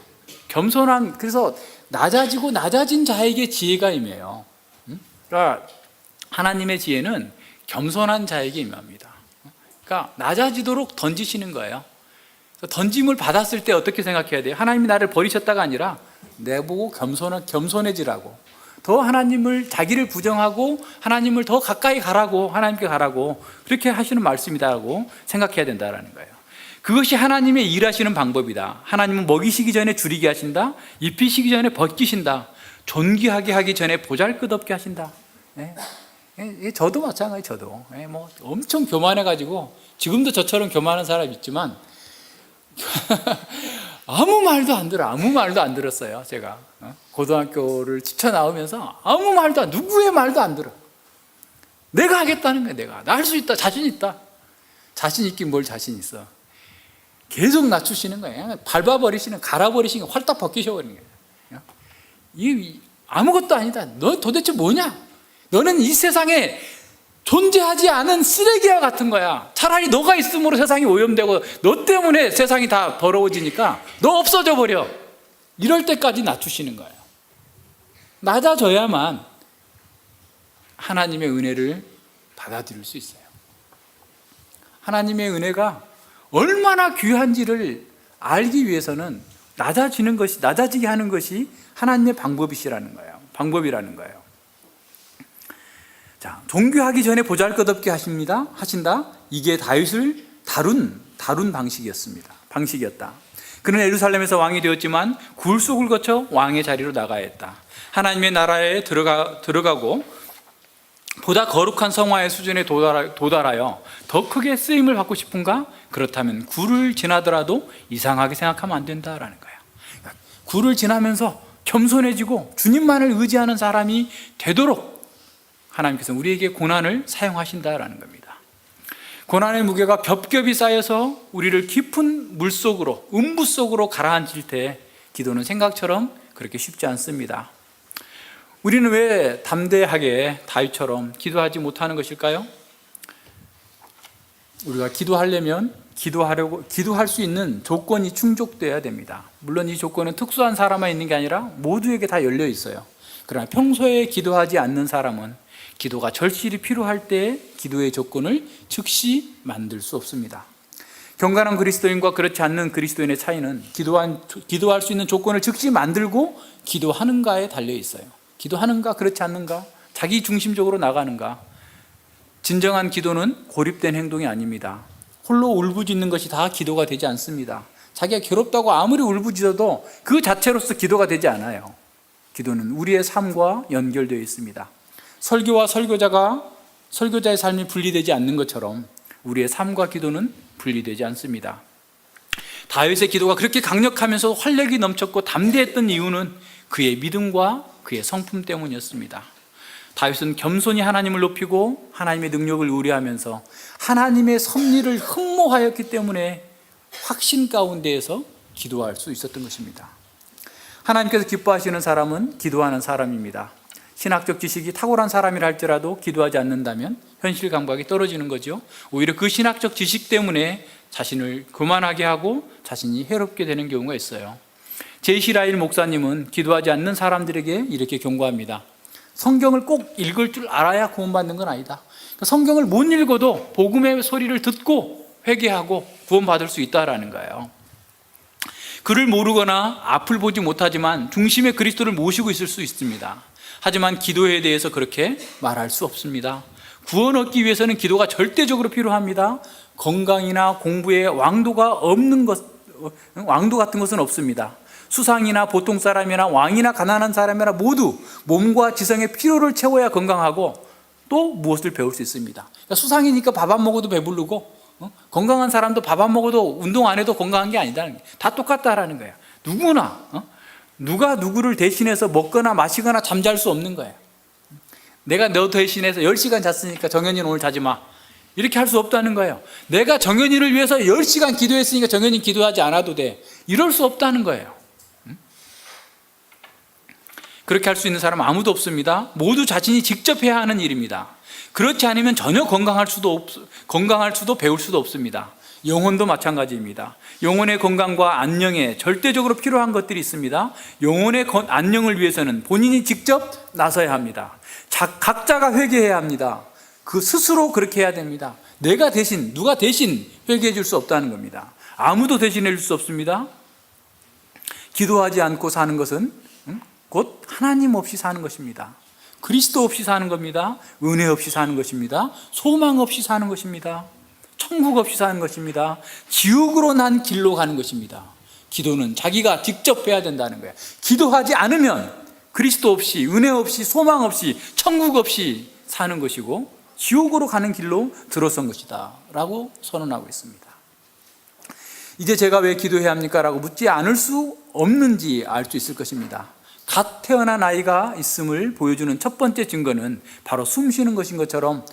그래서 낮아진 자에게 지혜가 임해요. 그러니까 하나님의 지혜는 겸손한 자에게 임합니다. 그러니까 낮아지도록 던지시는 거예요. 던짐을 받았을 때 어떻게 생각해야 돼요? 하나님이 나를 버리셨다가 아니라 내보고 겸손해지라고, 더 하나님을, 자기를 부정하고 하나님을 더 가까이 가라고, 하나님께 가라고 그렇게 하시는 말씀이다라고 생각해야 된다는 거예요. 그것이 하나님의 일하시는 방법이다. 하나님은 먹이시기 전에 줄이게 하신다. 입히시기 전에 벗기신다. 존귀하게 하기 전에 보잘것없게 하신다. 네. 저도 마찬가지. 저도 뭐 엄청 교만해가지고 지금도 저처럼 교만한 사람 있지만 아무 말도 안 들었어요. 제가 고등학교를 지쳐 나오면서 누구의 말도 안 들어. 내가 하겠다는 거야. 나 할 수 있다, 자신 있다. 자신 있긴 뭘 자신 있어. 계속 낮추시는 거예요. 밟아버리시는, 갈아버리시는, 활딱 벗기셔버리는 거예요. 이 아무것도 아니다. 너 도대체 뭐냐? 너는 이 세상에 존재하지 않은 쓰레기와 같은 거야. 차라리 너가 있음으로 세상이 오염되고 너 때문에 세상이 다 더러워지니까 너 없어져 버려. 이럴 때까지 낮추시는 거예요. 낮아져야만 하나님의 은혜를 받아들일 수 있어요. 하나님의 은혜가 얼마나 귀한지를 알기 위해서는 낮아지게 하는 것이 하나님의 방법이라는 거예요. 자, 종교하기 전에 보잘것없게 하신다. 이게 다윗을 다룬 방식이었다. 그는 예루살렘에서 왕이 되었지만 굴 속을 거쳐 왕의 자리로 나가야 했다. 하나님의 나라에 들어가고 보다 거룩한 성화의 수준에 도달하여 더 크게 쓰임을 받고 싶은가? 그렇다면 굴을 지나더라도 이상하게 생각하면 안 된다라는 거예요. 굴을 지나면서 겸손해지고 주님만을 의지하는 사람이 되도록 하나님께서 우리에게 고난을 사용하신다라는 겁니다. 고난의 무게가 겹겹이 쌓여서 우리를 깊은 물속으로, 음부 속으로 가라앉힐 때 기도는 생각처럼 그렇게 쉽지 않습니다. 우리는 왜 담대하게 다윗처럼 기도하지 못하는 것일까요? 우리가 기도하려면 기도할 수 있는 조건이 충족돼야 됩니다. 물론 이 조건은 특수한 사람만 있는 게 아니라 모두에게 다 열려 있어요. 그러나 평소에 기도하지 않는 사람은 기도가 절실히 필요할 때 기도의 조건을 즉시 만들 수 없습니다. 경건한 그리스도인과 그렇지 않는 그리스도인의 차이는 기도할 수 있는 조건을 즉시 만들고 기도하는가에 달려 있어요. 기도하는가 그렇지 않는가, 자기 중심적으로 나가는가. 진정한 기도는 고립된 행동이 아닙니다. 홀로 울부짖는 것이 다 기도가 되지 않습니다. 자기가 괴롭다고 아무리 울부짖어도 그 자체로서 기도가 되지 않아요. 기도는 우리의 삶과 연결되어 있습니다. 설교와 설교자의 삶이 분리되지 않는 것처럼 우리의 삶과 기도는 분리되지 않습니다. 다윗의 기도가 그렇게 강력하면서 활력이 넘쳤고 담대했던 이유는 그의 믿음과 그의 성품 때문이었습니다. 다윗은 겸손히 하나님을 높이고 하나님의 능력을 의뢰하면서 하나님의 섭리를 흠모하였기 때문에 확신 가운데에서 기도할 수 있었던 것입니다. 하나님께서 기뻐하시는 사람은 기도하는 사람입니다. 신학적 지식이 탁월한 사람이라 할지라도 기도하지 않는다면 현실 감각이 떨어지는 거죠. 오히려 그 신학적 지식 때문에 자신을 교만하게 하고 자신이 해롭게 되는 경우가 있어요. 제이시라일 목사님은 기도하지 않는 사람들에게 이렇게 경고합니다. 성경을 꼭 읽을 줄 알아야 구원받는 건 아니다. 성경을 못 읽어도 복음의 소리를 듣고 회개하고 구원받을 수 있다라는 거예요. 그를 모르거나 앞을 보지 못하지만 중심의 그리스도를 모시고 있을 수 있습니다. 하지만 기도에 대해서 그렇게 말할 수 없습니다. 구원 얻기 위해서는 기도가 절대적으로 필요합니다. 건강이나 공부에 왕도 같은 것은 없습니다. 수상이나 보통 사람이나 왕이나 가난한 사람이나 모두 몸과 지성의 필요를 채워야 건강하고 또 무엇을 배울 수 있습니다. 그러니까 수상이니까 밥 안 먹어도 배부르고 건강한 사람도 밥 안 먹어도 운동 안 해도 건강한 게 아니다는 거예요. 다 똑같다라는 거예요. 누구나 누가 누구를 대신해서 먹거나 마시거나 잠잘 수 없는 거예요. 내가 너 대신해서 10시간 잤으니까 정현이는 오늘 자지 마. 이렇게 할 수 없다는 거예요. 내가 정현이를 위해서 10시간 기도했으니까 정현이 기도하지 않아도 돼. 이럴 수 없다는 거예요. 그렇게 할 수 있는 사람은 아무도 없습니다. 모두 자신이 직접 해야 하는 일입니다. 그렇지 않으면 전혀 건강할 수도 배울 수도 없습니다. 영혼도 마찬가지입니다. 영혼의 건강과 안녕에 절대적으로 필요한 것들이 있습니다. 영혼의 안녕을 위해서는 본인이 직접 나서야 합니다. 각자가 회개해야 합니다. 그 스스로 그렇게 해야 됩니다. 누가 대신 회개해 줄 수 없다는 겁니다. 아무도 대신해 줄 수 없습니다. 기도하지 않고 사는 것은 곧 하나님 없이 사는 것입니다. 그리스도 없이 사는 겁니다. 은혜 없이 사는 것입니다. 소망 없이 사는 것입니다. 천국 없이 사는 것입니다. 지옥으로 난 길로 가는 것입니다. 기도는 자기가 직접 해야 된다는 거예요. 기도하지 않으면 그리스도 없이, 은혜 없이, 소망 없이, 천국 없이 사는 것이고 지옥으로 가는 길로 들어선 것이다 라고 선언하고 있습니다. 이제 제가 왜 기도해야 합니까? 라고 묻지 않을 수 없는지 알 수 있을 것입니다. 갓 태어난 아이가 있음을 보여주는 첫 번째 증거는 바로 숨 쉬는 것인 것처럼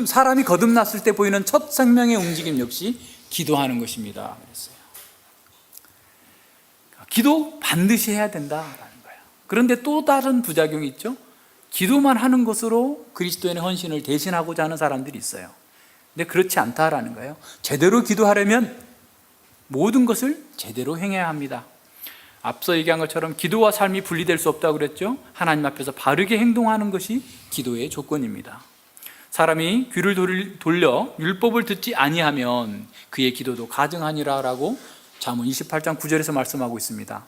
사람이 거듭났을 때 보이는 첫 생명의 움직임 역시 기도하는 것입니다. 그랬어요. 기도 반드시 해야 된다라는 거예요. 그런데 또 다른 부작용이 있죠. 기도만 하는 것으로 그리스도인의 헌신을 대신하고자 하는 사람들이 있어요. 근데 그렇지 않다라는 거예요. 제대로 기도하려면 모든 것을 제대로 행해야 합니다. 앞서 얘기한 것처럼 기도와 삶이 분리될 수 없다고 그랬죠. 하나님 앞에서 바르게 행동하는 것이 기도의 조건입니다. 사람이 귀를 돌려 율법을 듣지 아니하면 그의 기도도 가증하니라라고 잠언 28장 9절에서 말씀하고 있습니다.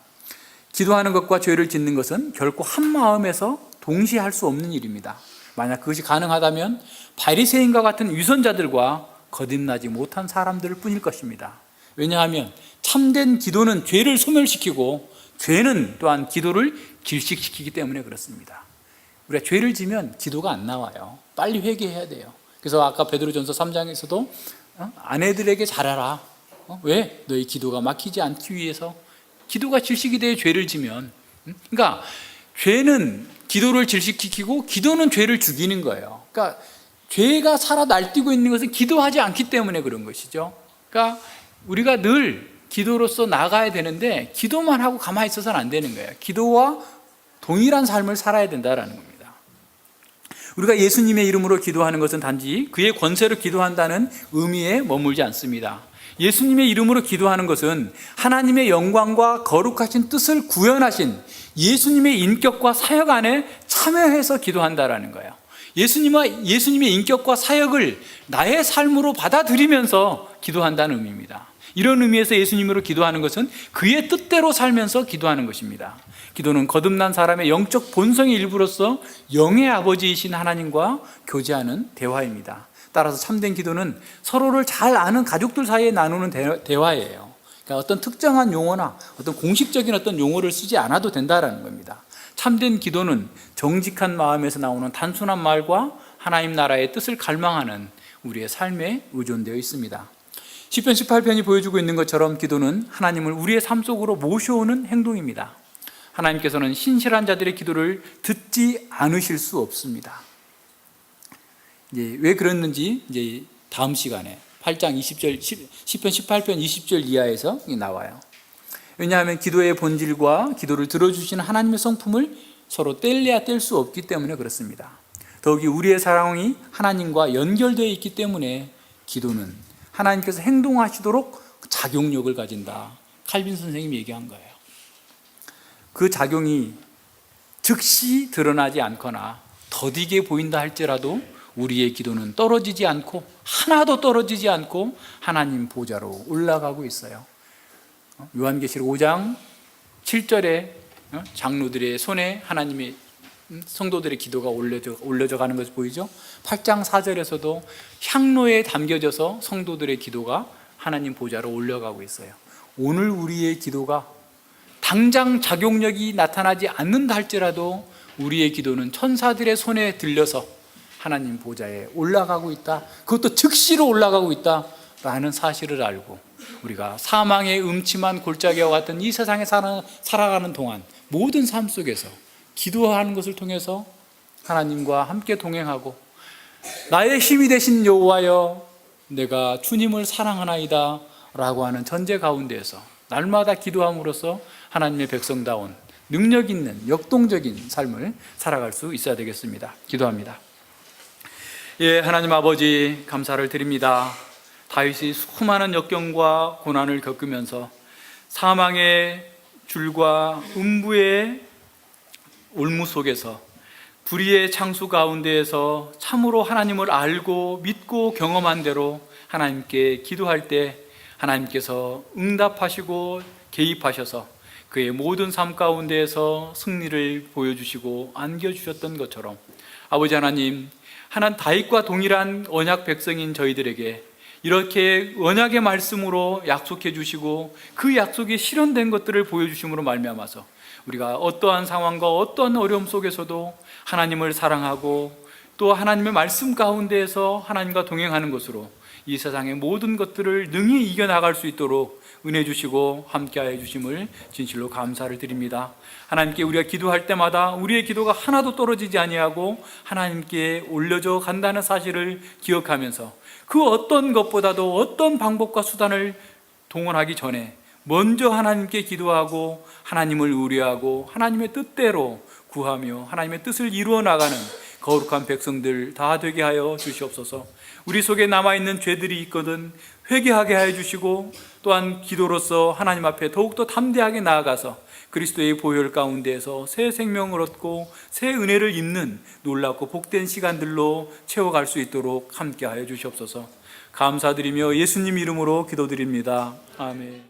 기도하는 것과 죄를 짓는 것은 결코 한 마음에서 동시에 할 수 없는 일입니다. 만약 그것이 가능하다면 바리새인과 같은 위선자들과 거듭나지 못한 사람들 뿐일 것입니다. 왜냐하면 참된 기도는 죄를 소멸시키고 죄는 또한 기도를 질식시키기 때문에 그렇습니다. 우리가 죄를 지면 기도가 안 나와요. 빨리 회개해야 돼요. 그래서 아까 베드로전서 3장에서도 아내들에게 잘하라. 왜? 너희 기도가 막히지 않기 위해서. 기도가 질식이 돼 죄를 지면. 그러니까 죄는 기도를 질식시키고 기도는 죄를 죽이는 거예요. 그러니까 죄가 살아 날뛰고 있는 것은 기도하지 않기 때문에 그런 것이죠. 그러니까 우리가 늘 기도로서 나가야 되는데 기도만 하고 가만히 있어서는 안 되는 거예요. 기도와 동일한 삶을 살아야 된다는 겁니다. 우리가 예수님의 이름으로 기도하는 것은 단지 그의 권세로 기도한다는 의미에 머물지 않습니다. 예수님의 이름으로 기도하는 것은 하나님의 영광과 거룩하신 뜻을 구현하신 예수님의 인격과 사역 안에 참여해서 기도한다는 거예요. 예수님의 인격과 사역을 나의 삶으로 받아들이면서 기도한다는 의미입니다. 이런 의미에서 예수님으로 기도하는 것은 그의 뜻대로 살면서 기도하는 것입니다. 기도는 거듭난 사람의 영적 본성의 일부로서 영의 아버지이신 하나님과 교제하는 대화입니다. 따라서 참된 기도는 서로를 잘 아는 가족들 사이에 나누는 대화예요. 그러니까 어떤 특정한 용어나 어떤 공식적인 어떤 용어를 쓰지 않아도 된다는 겁니다. 참된 기도는 정직한 마음에서 나오는 단순한 말과 하나님 나라의 뜻을 갈망하는 우리의 삶에 의존되어 있습니다. 시편 18편이 보여주고 있는 것처럼 기도는 하나님을 우리의 삶 속으로 모셔오는 행동입니다. 하나님께서는 신실한 자들의 기도를 듣지 않으실 수 없습니다. 이제 왜 그랬는지 이제 다음 시간에 8장 20절, 시편 18편 20절 이하에서 나와요. 왜냐하면 기도의 본질과 기도를 들어주시는 하나님의 성품을 서로 뗄래야 뗄 수 없기 때문에 그렇습니다. 더욱이 우리의 사랑이 하나님과 연결되어 있기 때문에 기도는 하나님께서 행동하시도록 작용력을 가진다. 칼빈 선생님이 얘기한 거예요. 그 작용이 즉시 드러나지 않거나 더디게 보인다 할지라도 우리의 기도는 떨어지지 않고 하나도 떨어지지 않고 하나님 보좌로 올라가고 있어요. 요한계시록 5장 7절에 장로들의 손에 하나님의 성도들의 기도가 올려져 가는 것을 보이죠. 8장 4절에서도 향로에 담겨져서 성도들의 기도가 하나님 보좌로 올려가고 있어요. 오늘 우리의 기도가 당장 작용력이 나타나지 않는다 할지라도 우리의 기도는 천사들의 손에 들려서 하나님 보좌에 올라가고 있다. 그것도 즉시로 올라가고 있다라는 사실을 알고 우리가 사망의 음침한 골짜기와 같은 이 세상에 살아가는 동안 모든 삶 속에서 기도하는 것을 통해서 하나님과 함께 동행하고 나의 힘이 되신 여호와여 내가 주님을 사랑하나이다 라고 하는 전제 가운데에서 날마다 기도함으로써 하나님의 백성다운 능력 있는 역동적인 삶을 살아갈 수 있어야 되겠습니다. 기도합니다. 예, 하나님 아버지 감사를 드립니다. 다윗이 수많은 역경과 고난을 겪으면서 사망의 줄과 음부의 올무 속에서 불의의 창수 가운데에서 참으로 하나님을 알고 믿고 경험한 대로 하나님께 기도할 때 하나님께서 응답하시고 개입하셔서 그의 모든 삶 가운데에서 승리를 보여주시고 안겨주셨던 것처럼 아버지 하나님, 다윗과 동일한 언약 백성인 저희들에게 이렇게 언약의 말씀으로 약속해 주시고 그 약속이 실현된 것들을 보여주심으로 말미암아서 우리가 어떠한 상황과 어떠한 어려움 속에서도 하나님을 사랑하고 또 하나님의 말씀 가운데에서 하나님과 동행하는 것으로 이 세상의 모든 것들을 능히 이겨나갈 수 있도록 은혜 주시고 함께하여 주심을 진실로 감사를 드립니다. 하나님께 우리가 기도할 때마다 우리의 기도가 하나도 떨어지지 아니하고 하나님께 올려져 간다는 사실을 기억하면서 그 어떤 것보다도 어떤 방법과 수단을 동원하기 전에 먼저 하나님께 기도하고 하나님을 의뢰하고 하나님의 뜻대로 구하며 하나님의 뜻을 이루어 나가는 거룩한 백성들 다 되게 하여 주시옵소서. 우리 속에 남아있는 죄들이 있거든 회개하게 하여 주시고, 또한 기도로서 하나님 앞에 더욱더 담대하게 나아가서 그리스도의 보혈 가운데에서 새 생명을 얻고 새 은혜를 입는 놀랍고 복된 시간들로 채워갈 수 있도록 함께 하여 주시옵소서. 감사드리며 예수님 이름으로 기도드립니다. 아멘.